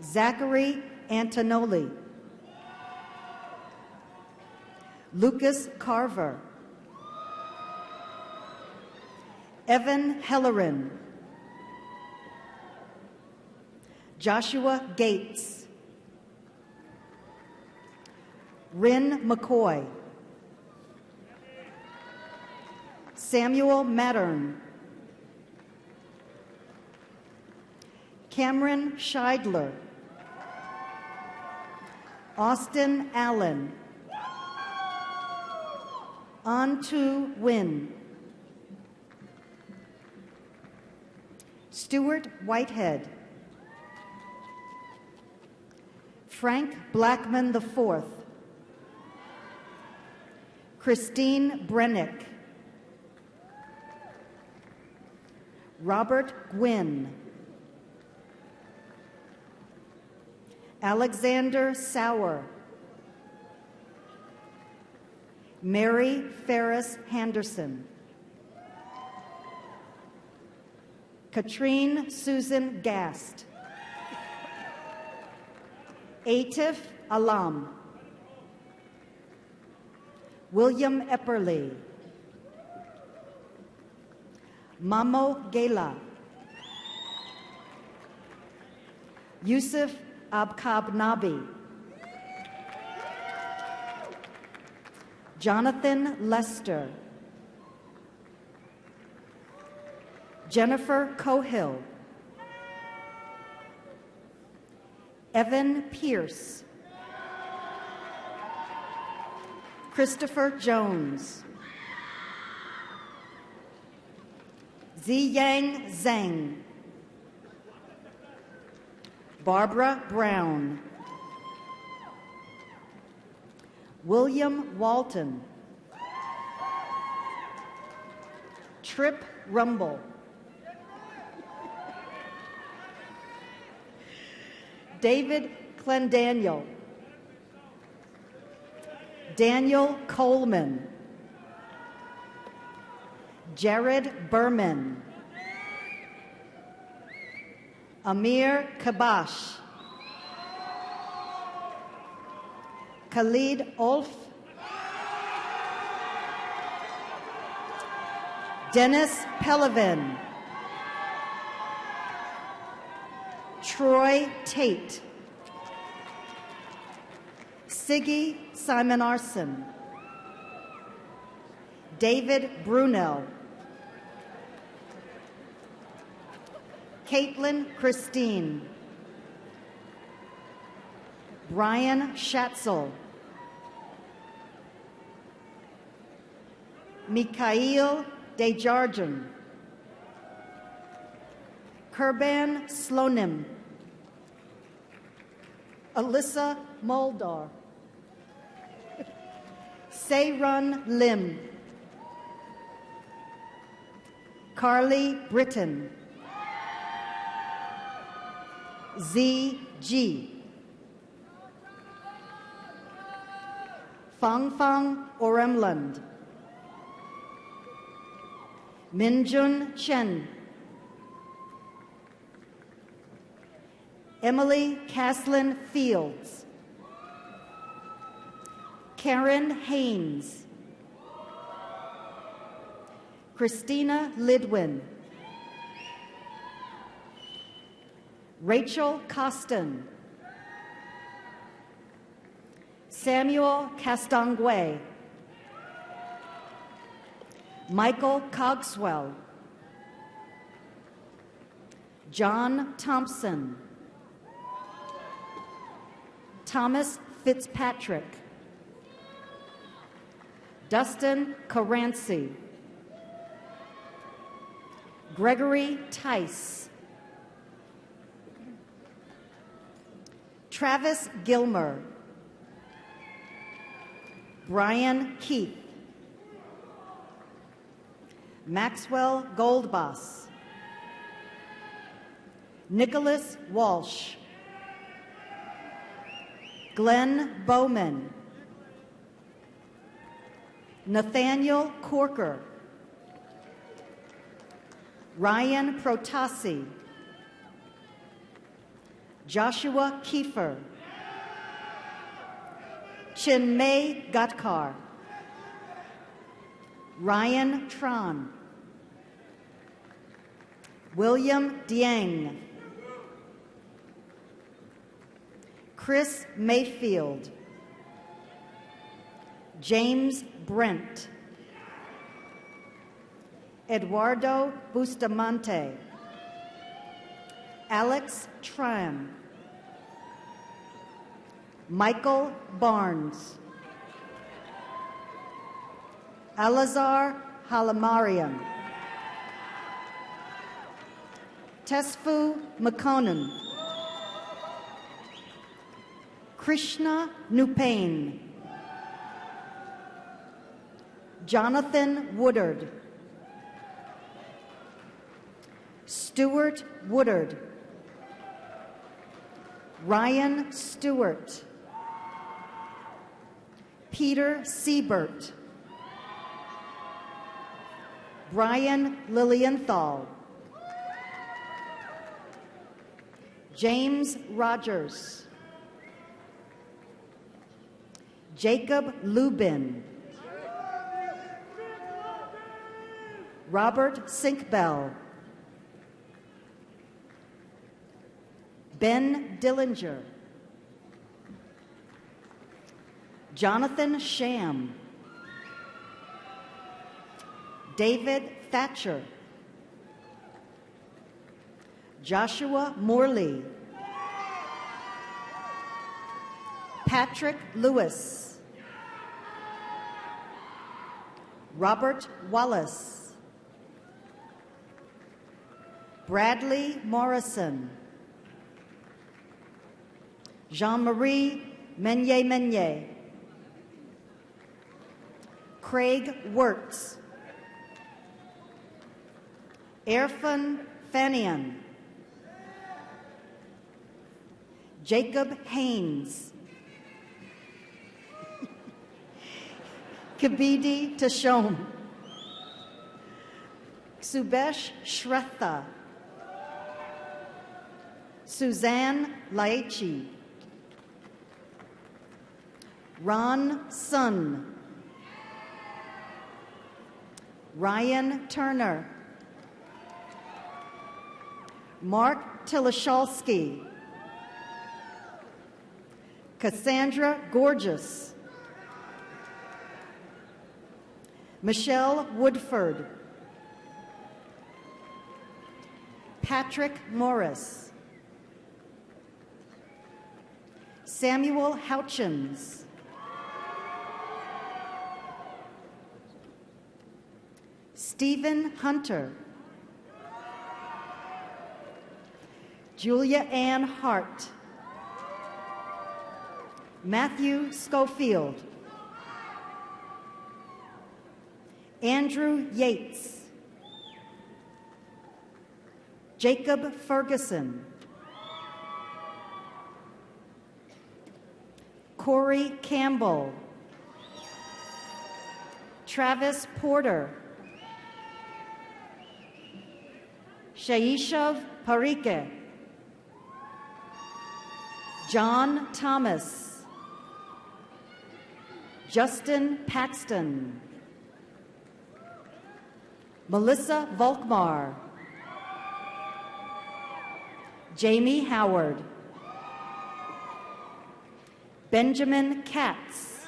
Zachary Antonoli, Lucas Carver, Evan Hellerin, Joshua Gates, Rin McCoy, Samuel Mattern, Cameron Scheidler, Austin Allen, Antu Nguyen, Stuart Whitehead, Frank Blackman IV, Christine Brennick, Robert Gwynn, Alexander Sauer, Mary Ferris Henderson, Katrine Susan Gast, Atif Alam, William Epperly, Mamo Gela, Yusuf Abkab Nabi, Jonathan Lester, Jennifer Cohill, Evan Pierce, Christopher Jones, Ziyang Zhang, Barbara Brown, William Walton, Trip Rumble, David Clendaniel, Daniel Coleman, Jared Berman, Amir Kabash, Khalid Olf, Dennis Pelavin, Troy Tate, Siggy Simon Arson, David Brunel, Caitlin Christine, Brian Schatzel, Mikhail Desjardins, Kurban Slonim, Alyssa Moldar, Seirun Lim, Carly Britton, Z.G. Fang Oremland, Minjun Chen, Emily Caslin Fields, Karen Haynes, Christina Lidwin, Rachel Costin, Samuel Castonguay, Michael Cogswell, John Thompson, Thomas Fitzpatrick, Dustin Caranci, Gregory Tice, Travis Gilmer, Brian Keith, Maxwell Goldboss, Nicholas Walsh, Glenn Bowman, Nathaniel Corker, Ryan Protasi, Joshua Kiefer, Chinmay Gatkar, Ryan Tron, William Dieng, Chris Mayfield, James Brent, Eduardo Bustamante, Alex Tran, Michael Barnes, Alazar Halamarian, Tesfu Makonnen, Krishna Nupain, Jonathan Woodard, Stuart Woodard, Ryan Stewart, Peter Siebert, Brian Lilienthal, James Rogers, Jacob Lubin, Robert Sinkbell, Ben Dillinger, Jonathan Sham, David Thatcher, Joshua Morley, Patrick Lewis, Robert Wallace, Bradley Morrison, Jean-Marie Meunier, Craig Wirtz, Erfan Fanian, Jacob Haynes, Kabidi Tashom, Subesh Shretha, Suzanne Laichi, Ron Sun, Ryan Turner, Mark Tilashalski, Cassandra Gorgeous, Michelle Woodford, Patrick Morris, Samuel Houchins, Stephen Hunter, Julia Ann Hart, Matthew Schofield, Andrew Yates, Jacob Ferguson, Corey Campbell, Travis Porter, Shaishav Parike, John Thomas, Justin Paxton, Melissa Volkmar, Jamie Howard, Benjamin Katz,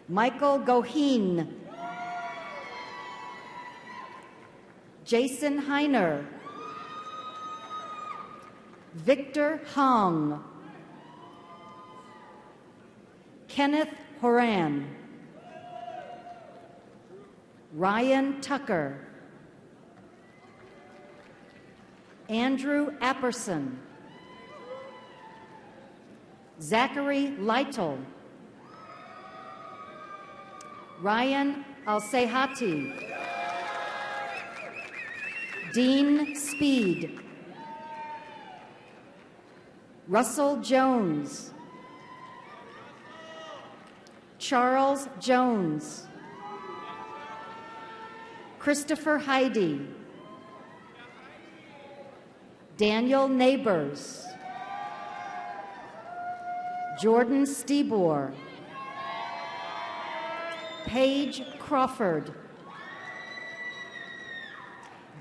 Michael Goheen, Jason Heiner, Victor Hong, Kenneth Horan, Ryan Tucker, Andrew Apperson, Zachary Lytle, Ryan Alsehati, Dean Speed, Russell Jones, Charles Jones, Christopher Heidi, Daniel Neighbors, Jordan Stebor, Paige Crawford,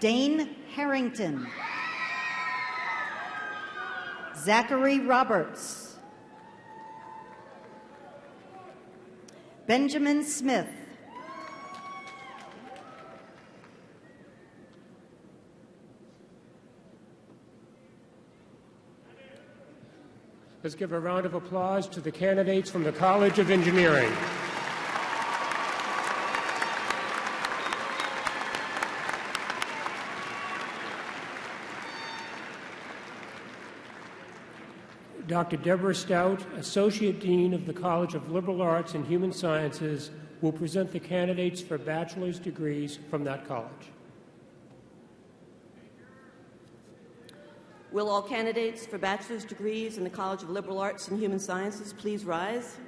Dane Harrington, Zachary Roberts, Benjamin Smith, Let's give a round of applause to the candidates from the College of Engineering. Dr. Deborah Stout, Associate Dean of the College of Liberal Arts and Human Sciences, will present the candidates for bachelor's degrees from that college. Will all candidates for bachelor's degrees in the College of Liberal Arts and Human Sciences please rise?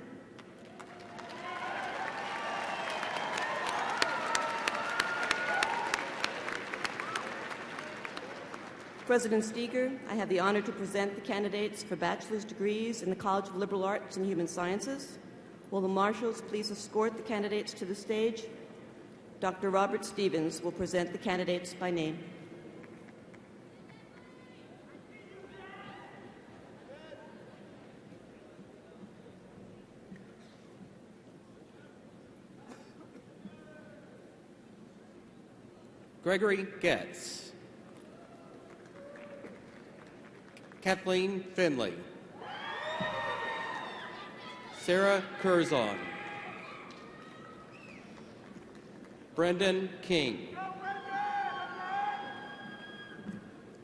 President Steger, I have the honor to present the candidates for bachelor's degrees in the College of Liberal Arts and Human Sciences. Will the marshals please escort the candidates to the stage? Dr. Robert Stevens will present the candidates by name. Gregory Getz, Kathleen Finley, Sarah Curzon, Brendan King,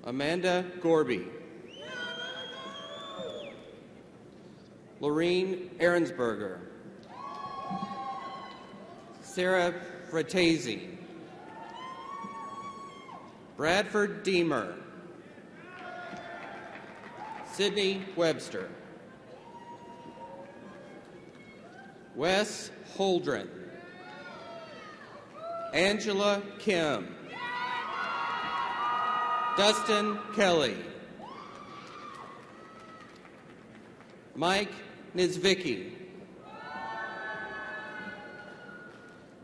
Amanda Gorby, Lorene Ahrensberger, Sarah Fratesi, Bradford Deemer, Sydney Webster, Wes Holdren, Angela Kim, Dustin Kelly, Mike Nizvicki,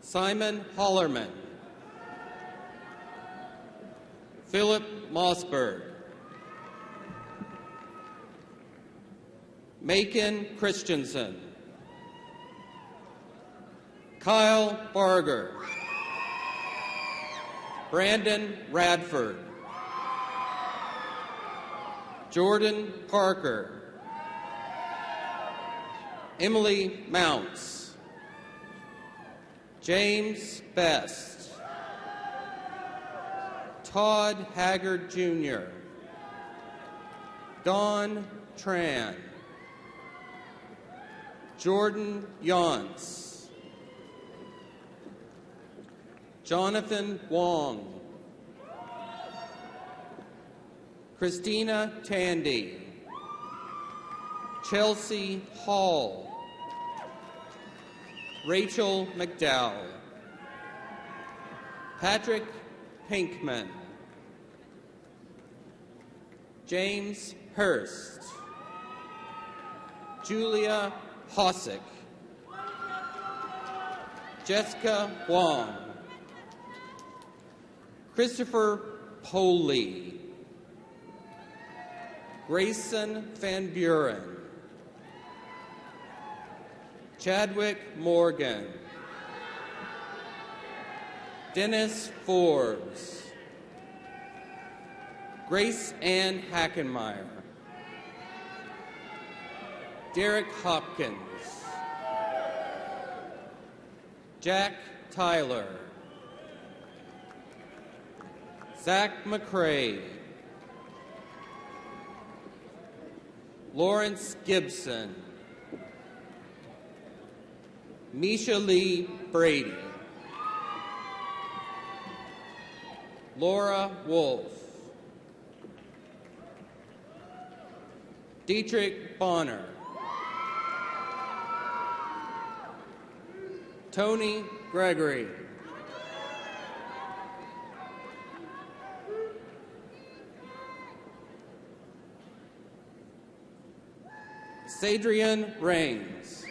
Simon Hollerman, Philip Mossberg, Macon Christensen, Kyle Barger, Brandon Radford, Jordan Parker, Emily Mounts, James Best, Todd Haggard Jr., Don Tran, Jordan Yonts, Jonathan Wong, Christina Tandy, Chelsea Hall, Rachel McDowell, Patrick Pinkman, James Hurst, Julia Hossick, Jessica Wong, Christopher Poley, Grayson Van Buren, Chadwick Morgan, Dennis Forbes, Grace Ann Hackenmeyer, Derek Hopkins, Jack Tyler, Zach McCrae, Lawrence Gibson, Misha Lee Brady, Laura Wolf, Dietrich Bonner, Tony Gregory, Sadrian Rains,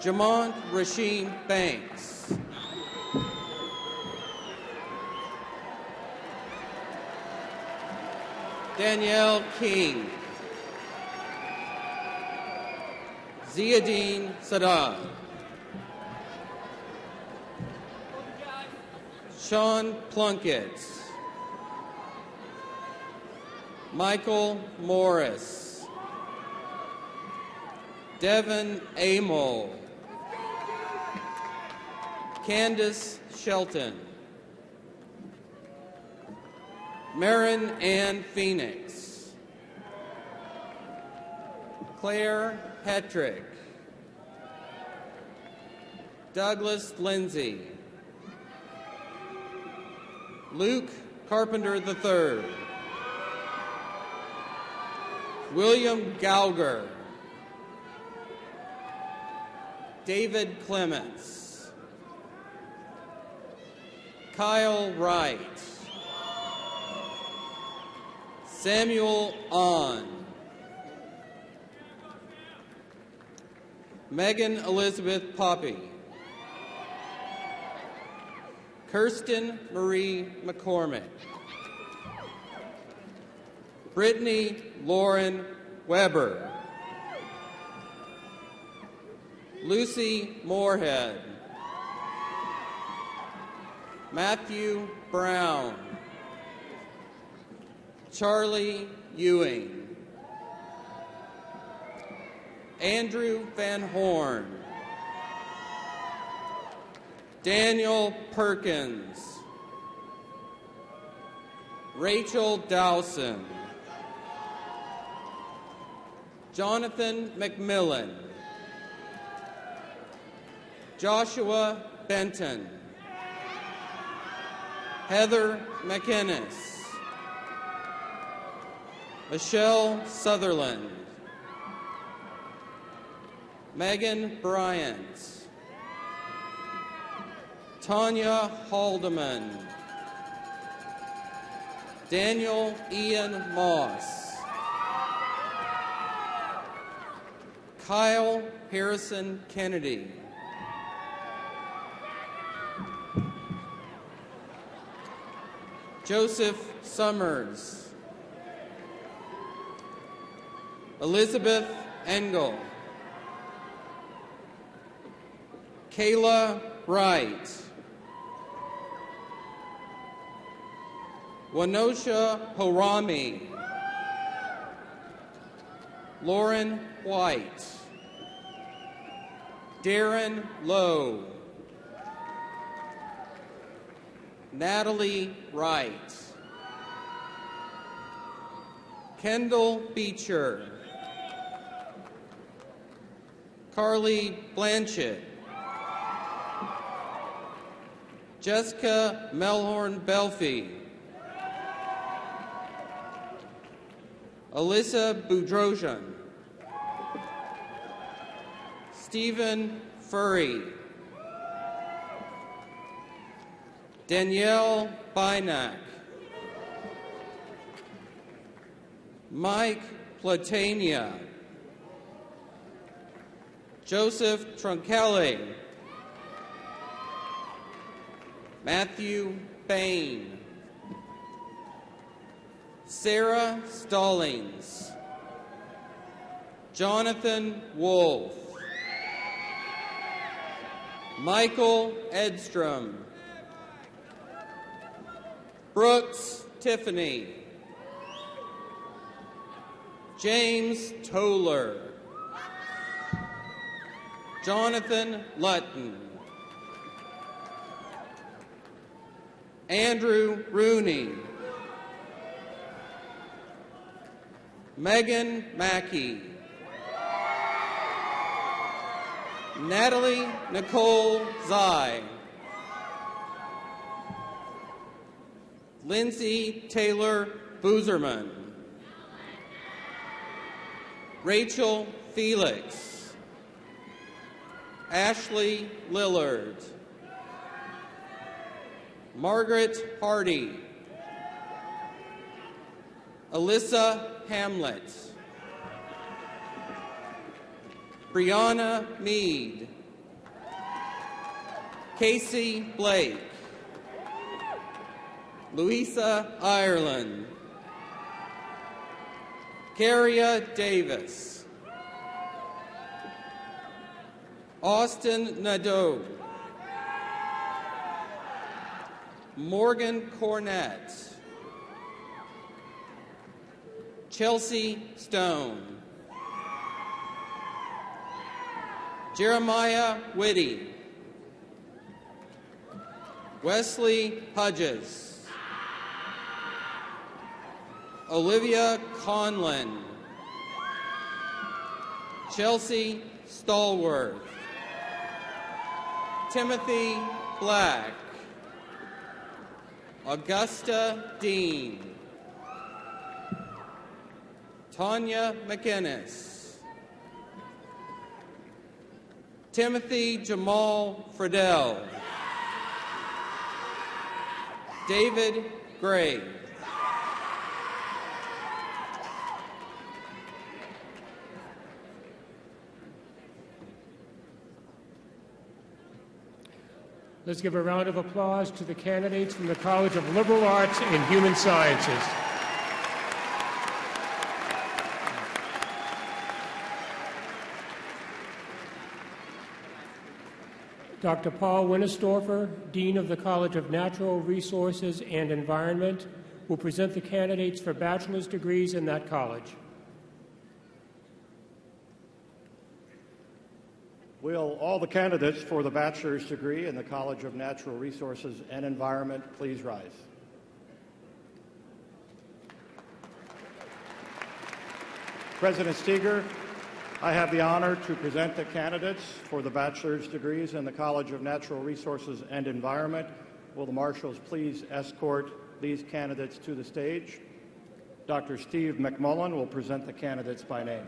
Jamont Rasheen Banks, Danielle King, Ziadine Sadat, Sean Plunkett, Michael Morris, Devin Amol, Candace Shelton, Marin Ann Phoenix, Claire Hetrick, Douglas Lindsay, Luke Carpenter III, William Gauger, David Clements, Kyle Wright, Samuel Ahn, Megan Elizabeth Poppy, Kirsten Marie McCormick, Brittany Lauren Weber, Lucy Moorhead, Matthew Brown, Charlie Ewing, Andrew Van Horn, Daniel Perkins, Rachel Dowson, Jonathan McMillan, Joshua Benton, Heather McInnes, Michelle Sutherland, Megan Bryant, Tanya Haldeman, Daniel Ian Moss, Kyle Harrison Kennedy, Joseph Summers, Elizabeth Engel, Kayla Wright, Wanosha Harami, Lauren White, Darren Lowe, Natalie Wright, Kendall Beecher, Carly Blanchett, Jessica Melhorn Belfie, Alyssa Boudrosian, Stephen Furry, Danielle Bynack, Mike Platania, Joseph Tronchelli, Matthew Bain, Sarah Stallings, Jonathan Wolf, Michael Edstrom, Brooks Tiffany, James Toller, Jonathan Lutton, Andrew Rooney, Megan Mackey, Natalie Nicole Zai, Lindsay Taylor Boozerman, Rachel Felix, Ashley Lillard, Margaret Hardy, Alyssa Hamlet, Brianna Mead, Casey Blake, Louisa Ireland, Caria Davis, Austin Nadeau, Morgan Cornett, Chelsea Stone, Jeremiah Whitty, Wesley Hudges, Olivia Conlon, Chelsea Stallworth, Timothy Black, Augusta Dean, Tanya McInnes, Timothy Jamal Friedel, David Gray. Let's give a round of applause to the candidates from the College of Liberal Arts and Human Sciences. Dr. Paul Winnestorfer, Dean of the College of Natural Resources and Environment, will present the candidates for bachelor's degrees in that college. Will all the candidates for the bachelor's degree in the College of Natural Resources and Environment please rise? President Steger, I have the honor to present the candidates for the bachelor's degrees in the College of Natural Resources and Environment. Will the marshals please escort these candidates to the stage? Dr. Steve McMullen will present the candidates by name.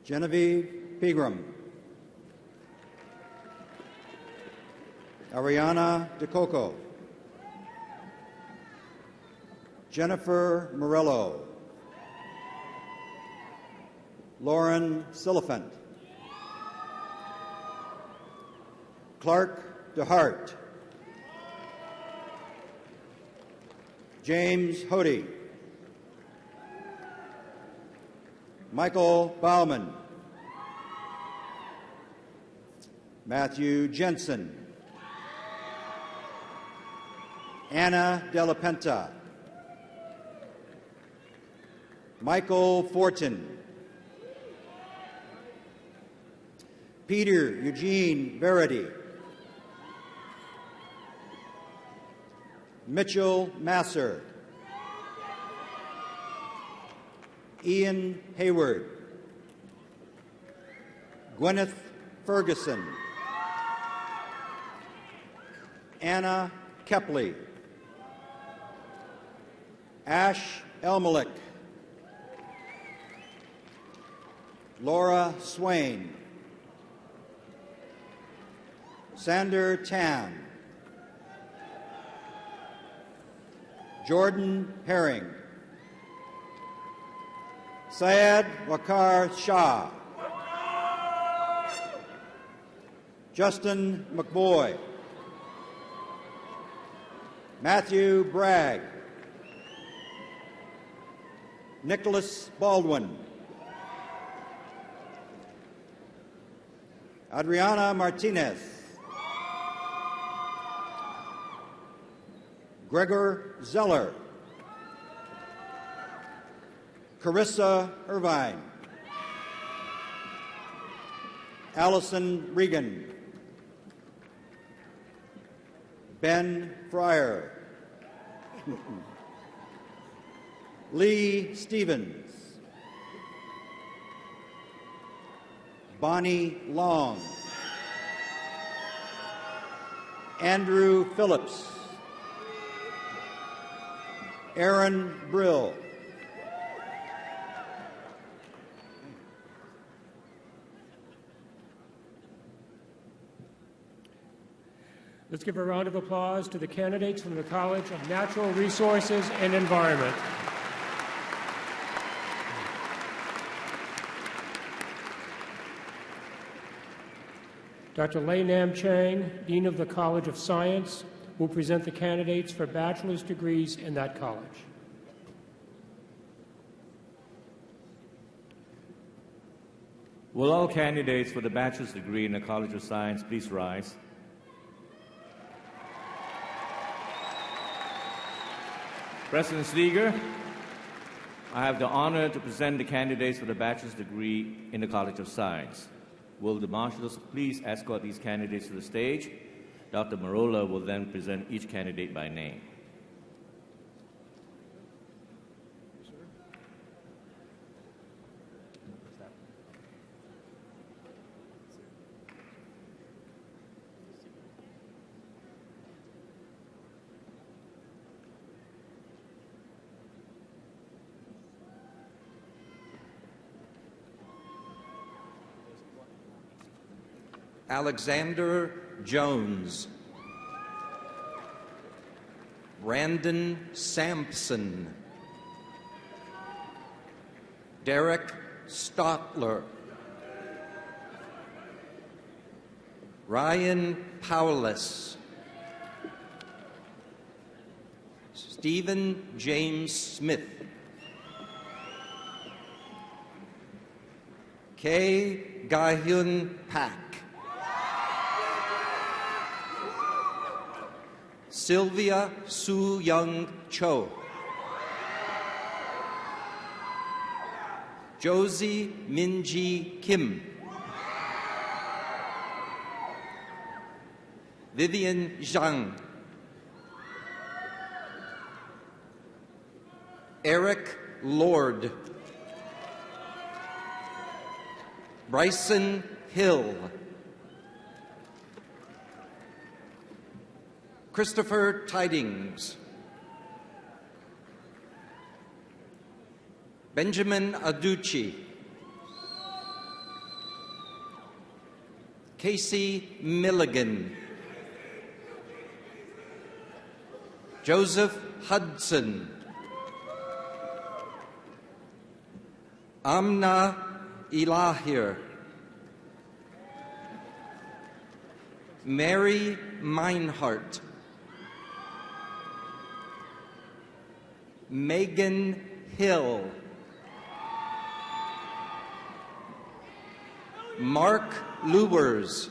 Genevieve Pegram, Ariana DeCoco, Jennifer Morello, Lauren Silliphant, Clark DeHart, James Hody, Michael Bauman, Matthew Jensen, Anna Della Penta, Michael Fortin, Peter Eugene Verity, Mitchell Masser, Ian Hayward, Gwyneth Ferguson, Anna Kepley, Ash Elmelick, Laura Swain. Sander Tan. Jordan Herring. Syed Waqar Shah. Justin McBoy. Matthew Bragg. Nicholas Baldwin. Adriana Martinez. Gregor Zeller. Carissa Irvine. Allison Regan. Ben Fryer. Lee Stevens. Bonnie Long. Andrew Phillips. Aaron Brill. Let's give a round of applause to the candidates from the College of Natural Resources and Environment. Dr. Lei Nam Chang, Dean of the College of Science, will present the candidates for bachelor's degrees in that college. Will all candidates for the bachelor's degree in the College of Science please rise? President Steger, I have the honor to present the candidates for the bachelor's degree in the College of Science. Will the marshals please escort these candidates to the stage? Dr. Marola will then present each candidate by name. Alexander Jones. Brandon Sampson. Derek Stotler. Ryan Powless. Stephen James Smith. Kay Ga-hyun Pak. Sylvia Soo Young Cho. Josie Minji Kim. Vivian Zhang. Eric Lord. Bryson Hill. Christopher Tidings. Benjamin Aducci. Casey Milligan. Joseph Hudson. Amna Ilahir. Mary Meinhardt. Megan Hill. Mark Luers.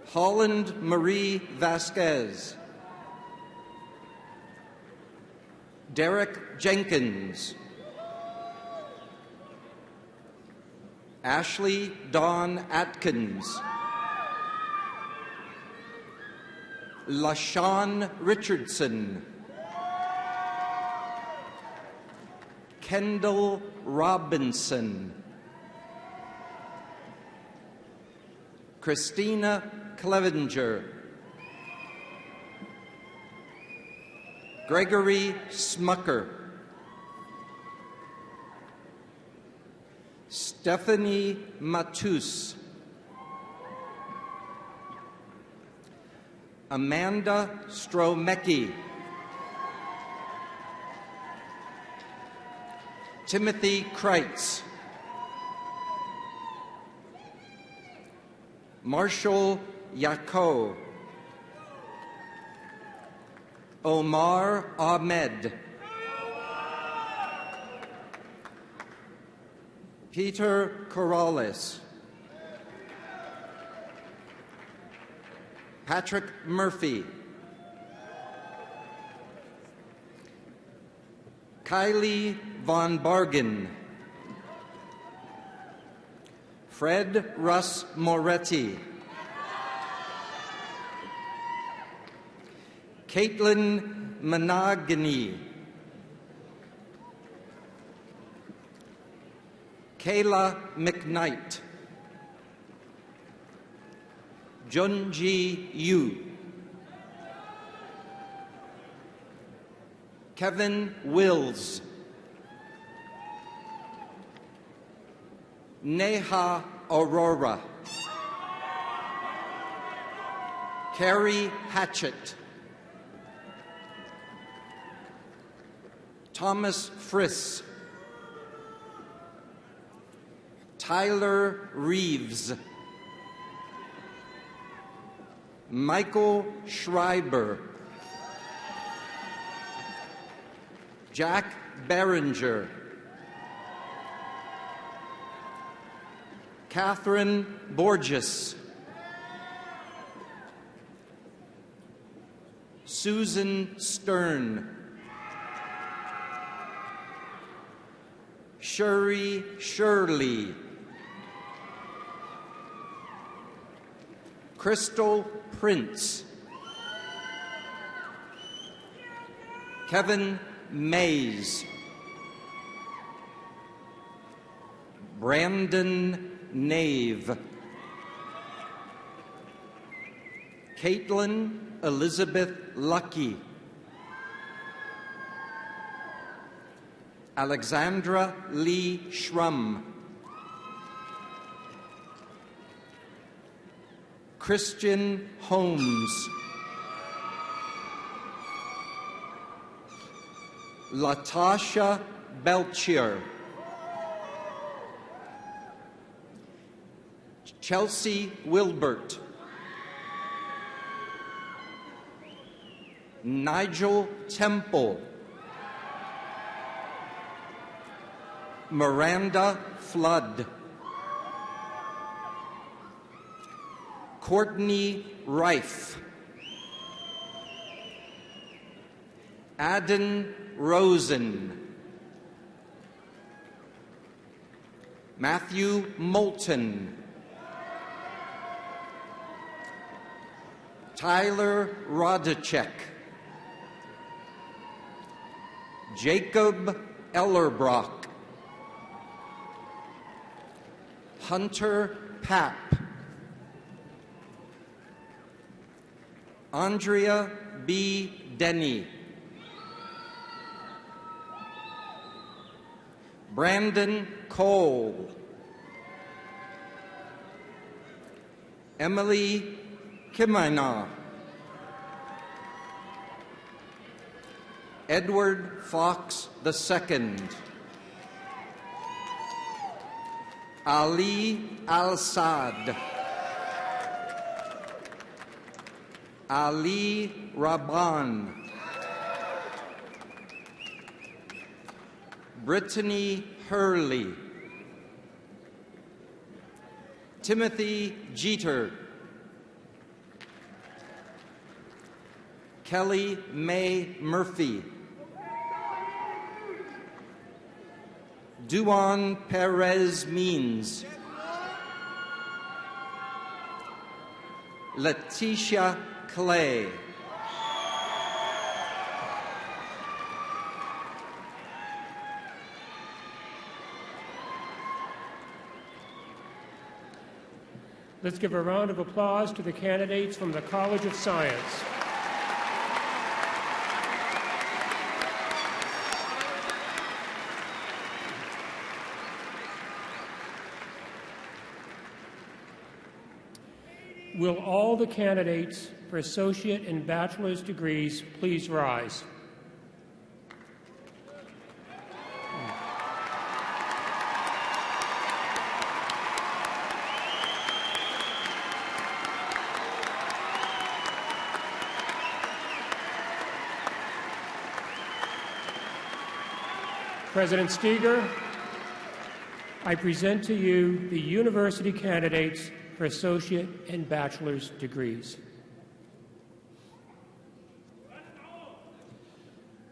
Holland Marie Vasquez. Derek Jenkins. Ashley Dawn Atkins. LaShawn Richardson. Kendall Robinson. Christina Clevenger. Gregory Smucker. Stephanie Matus. Amanda Stromecki. Timothy Kreitz. Marshall Yako. Omar Ahmed. Peter Corrales. Patrick Murphy. Kylie Von Bargen. Fred Russ Moretti. Caitlin Monogany. Kayla McKnight. Junji Yu. Kevin Wills. Neha Aurora. Carrie Hatchett. Thomas Friss. Tyler Reeves. Michael Schreiber. Jack Berenger. Catherine Borges. Susan Stern. Shuri Shirley. Crystal Prince. Kevin Mays. Brandon Nave. Caitlin Elizabeth Lucky. Alexandra Lee Schrum. Christian Holmes. Latasha Belchier. Chelsea Wilbert. Nigel Temple. Miranda Flood. Courtney Rife. Aden Rosen. Matthew Moulton. Tyler Rodacek. Jacob Ellerbrock. Hunter Papp. Andrea B. Denny. Brandon Cole. Emily Kimina. Edward Fox II. Ali Al-Sad. Ali Rabban. Brittany Hurley. Timothy Jeter. Kelly Mae Murphy. Duan Perez Means. Letitia Clay. Let's give a round of applause to the candidates from the College of Science. Will all the candidates for associate and bachelor's degrees please rise? President Steger, I present to you the university candidates for associate and bachelor's degrees.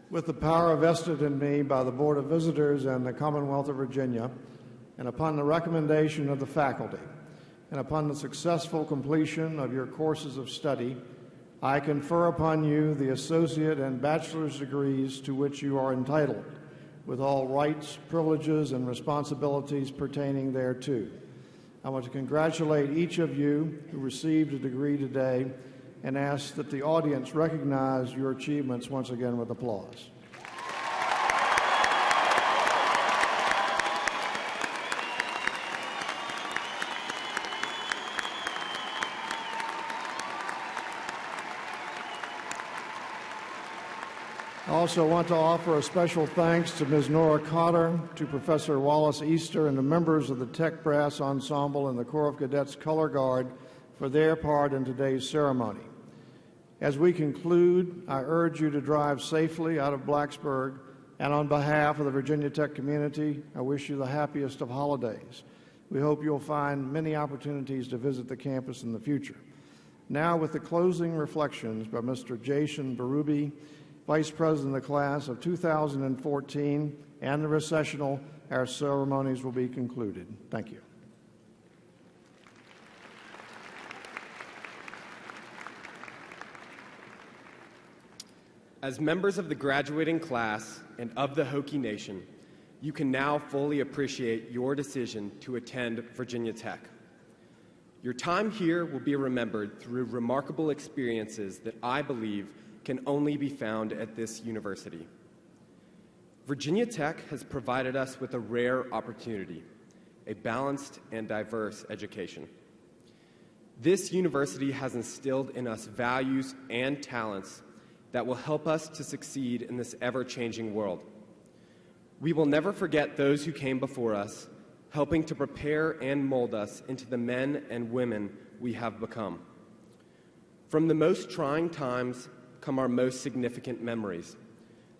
With the power vested in me by the Board of Visitors and the Commonwealth of Virginia, and upon the recommendation of the faculty, and upon the successful completion of your courses of study, I confer upon you the associate and bachelor's degrees to which you are entitled, with all rights, privileges, and responsibilities pertaining thereto. I want to congratulate each of you who received a degree today and ask that the audience recognize your achievements once again with applause. I also want to offer a special thanks to Ms. Nora Cotter, to Professor Wallace Easter, and the members of the Tech Brass Ensemble and the Corps of Cadets Color Guard for their part in today's ceremony. As we conclude, I urge you to drive safely out of Blacksburg, and on behalf of the Virginia Tech community, I wish you the happiest of holidays. We hope you'll find many opportunities to visit the campus in the future. Now, with the closing reflections by Mr. Jason Berube, Vice President of the class of 2014, and the recessional, our ceremonies will be concluded. Thank you. As members of the graduating class and of the Hokie Nation, you can now fully appreciate your decision to attend Virginia Tech. Your time here will be remembered through remarkable experiences that I believe can only be found at this university. Virginia Tech has provided us with a rare opportunity, a balanced and diverse education. This university has instilled in us values and talents that will help us to succeed in this ever-changing world. We will never forget those who came before us, helping to prepare and mold us into the men and women we have become. From the most trying times come our most significant memories,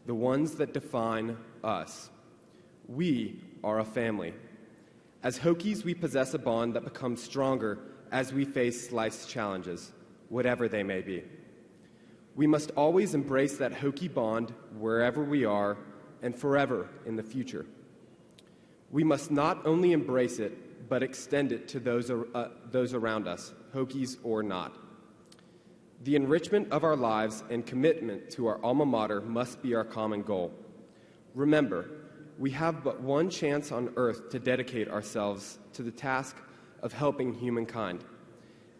the ones that define us. We are a family. As Hokies, we possess a bond that becomes stronger as we face life's challenges, whatever they may be. We must always embrace that Hokie bond wherever we are and forever in the future. We must not only embrace it, but extend it to those around us, Hokies or not. The enrichment of our lives and commitment to our alma mater must be our common goal. Remember, we have but one chance on earth to dedicate ourselves to the task of helping humankind.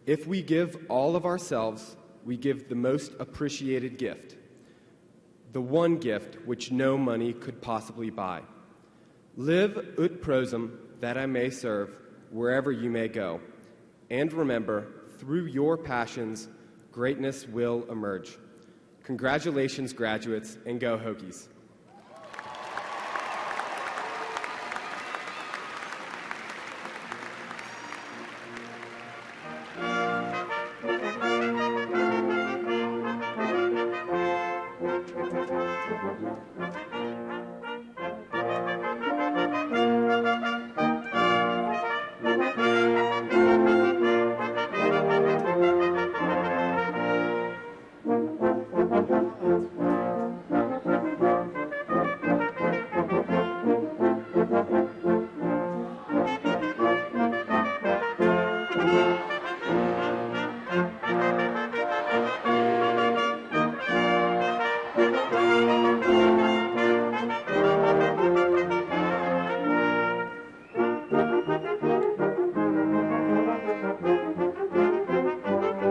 If we give all of ourselves, we give the most appreciated gift, the one gift which no money could possibly buy. Live ut prosum, that I may serve, wherever you may go. And remember, through your passions, greatness will emerge. Congratulations, graduates, and go Hokies.